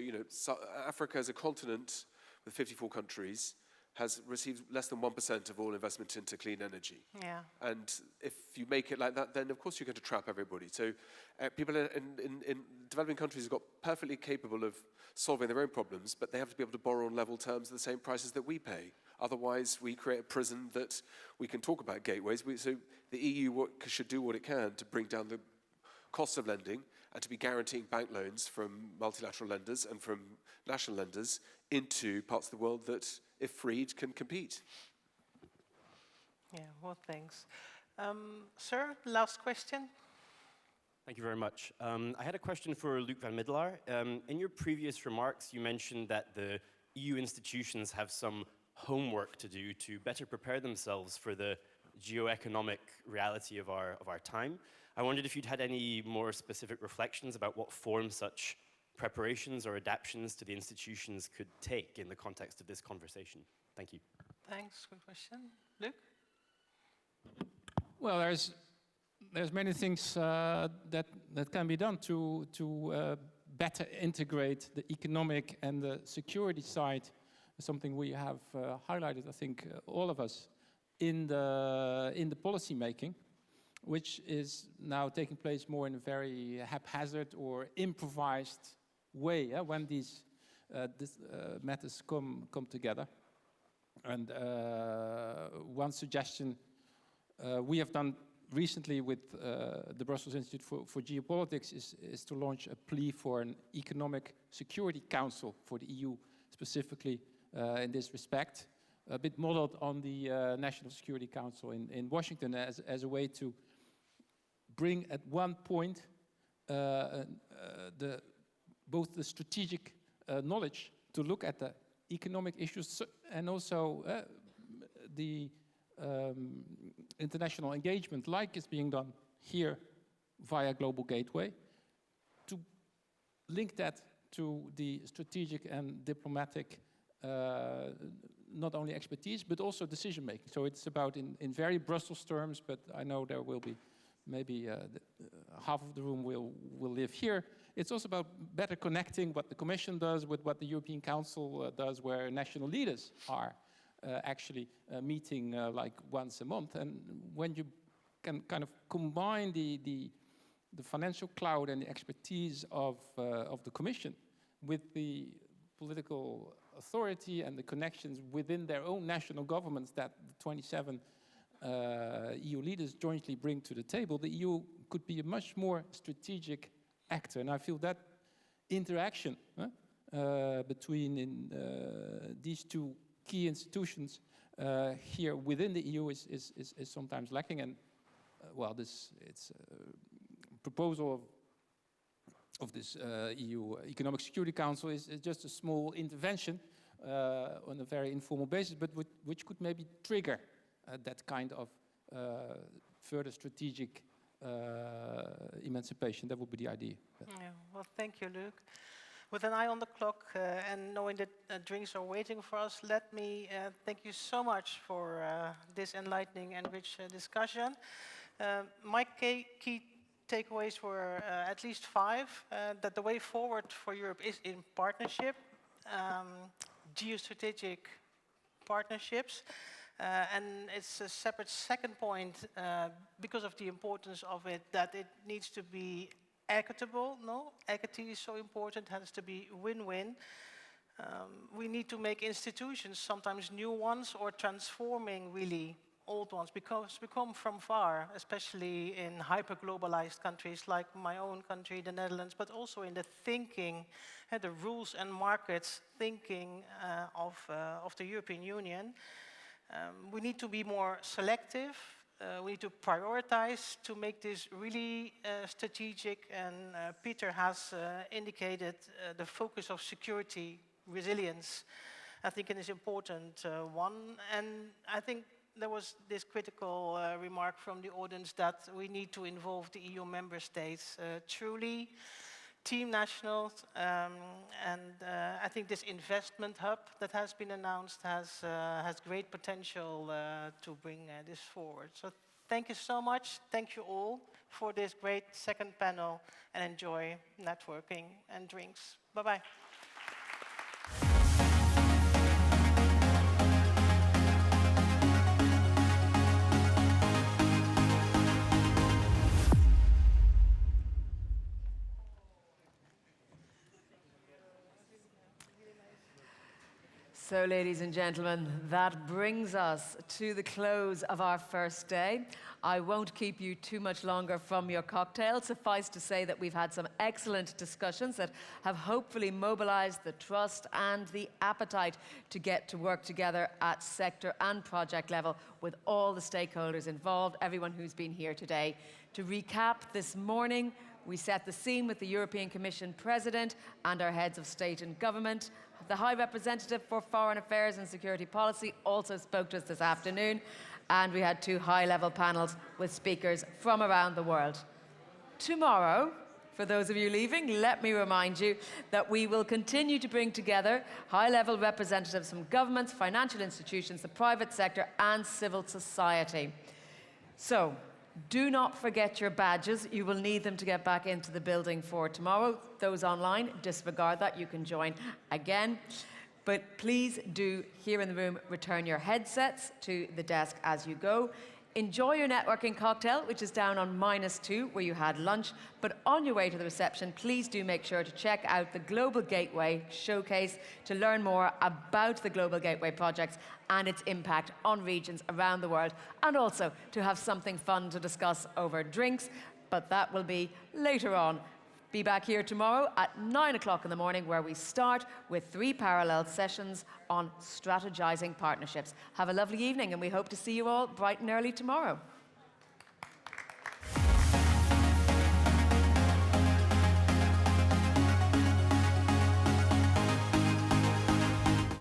Africa as a continent with 54 countries has received less than 1% of all investment into clean energy. Yeah. And if you make it like that, then of course you're going to trap everybody. So people in developing countries have got perfectly capable of solving their own problems, but they have to be able to borrow on level terms at the same prices that we pay. Otherwise, we create a prison that we can talk about gateways. So the EU should do what it can to bring down the cost of lending and to be guaranteeing bank loans from multilateral lenders and from national lenders into parts of the world that, if freed, can compete. Yeah, well, thanks. Sir, last question. Thank you very much. I had a question for Luc van Middelaar. In your previous remarks, you mentioned that the EU institutions have some homework to do to better prepare themselves for the geo-economic reality of our time. I wondered if you'd had any more specific reflections about what form such preparations or adaptations to the institutions could take in the context of this conversation. Thank you. Thanks, good question. Luc? Well, there's many things that can be done to better integrate the economic and the security side. Something we have highlighted, I think, all of us in the policy making, which is now taking place more in a very haphazard or improvised way when these matters come together. And one suggestion we have done recently with the Brussels Institute for Geopolitics is to launch a plea for an economic security council for the EU, specifically in this respect, a bit modeled on the National Security Council in Washington as a way to bring at one point both the strategic knowledge to look at the economic issues and also the international engagement like is being done here via Global Gateway, to link that to the strategic and diplomatic not only expertise but also decision making. So it's about in very Brussels terms, but I know there will be maybe half of the room will live here. It's also about better connecting what the Commission does with what the European Council does, where national leaders are actually meeting like once a month. And when you can kind of combine the financial cloud and the expertise of the Commission with the political authority and the connections within their own national governments that the 27 EU leaders jointly bring to the table, the EU could be a much more strategic actor. And I feel that interaction between these two key institutions here within the EU is sometimes lacking. And well, it's a proposal of this EU Economic Security Council is just a small intervention on a very informal basis, but which could maybe trigger that kind of further strategic emancipation. That would be the idea. Yeah, well, thank you, Luc. With an eye on the clock and knowing that drinks are waiting for us, let me thank you so much for this enlightening and rich discussion. My key takeaways were at least 5, that the way forward for Europe is in partnership, geostrategic partnerships, and it's a separate second point because of the importance of it, that it needs to be equitable. No, equity is so important, has to be win-win. We need to make institutions, sometimes new ones, or transforming really old ones, because we come from far, especially in hyper-globalized countries like my own country, the Netherlands, but also in the thinking, the rules and markets thinking of the European Union. We need to be more selective. We need to prioritize to make this really strategic, and Peter has indicated the focus of security, resilience. I think it is important one, and I think there was this critical remark from the audience that we need to involve the EU member states truly, team nationals, and I think this investment hub that has been announced has great potential to bring this forward. So thank you so much. Thank you all for this great second panel, and enjoy networking and drinks. Bye-bye. So, ladies and gentlemen, that brings us to the close of our first day. I won't keep you too much longer from your cocktail. Suffice to say that we've had some excellent discussions that have hopefully mobilized the trust and the appetite to get to work together at sector and project level with all the stakeholders involved, everyone who's been here today. To recap, this morning, we set the scene with the European Commission President and our heads of state and government. The High Representative for Foreign Affairs and Security Policy also spoke to us this afternoon, and we had 2 high-level panels with speakers from around the world. Tomorrow, for those of you leaving, let me remind you that we will continue to bring together high-level representatives from governments, financial institutions, the private sector, and civil society. So, do not forget your badges. You will need them to get back into the building for tomorrow. Those online, disregard that. You can join again. But please do, here in the room, return your headsets to the desk as you go. Enjoy your networking cocktail, which is down on -2, where you had lunch. But on your way to the reception, please do make sure to check out the Global Gateway Showcase to learn more about the Global Gateway projects and its impact on regions around the world, and also to have something fun to discuss over drinks. But that will be later on. Be back here tomorrow at 9 o'clock in the morning, where we start with 3 parallel sessions on strategizing partnerships. Have a lovely evening, and we hope to see you all bright and early tomorrow.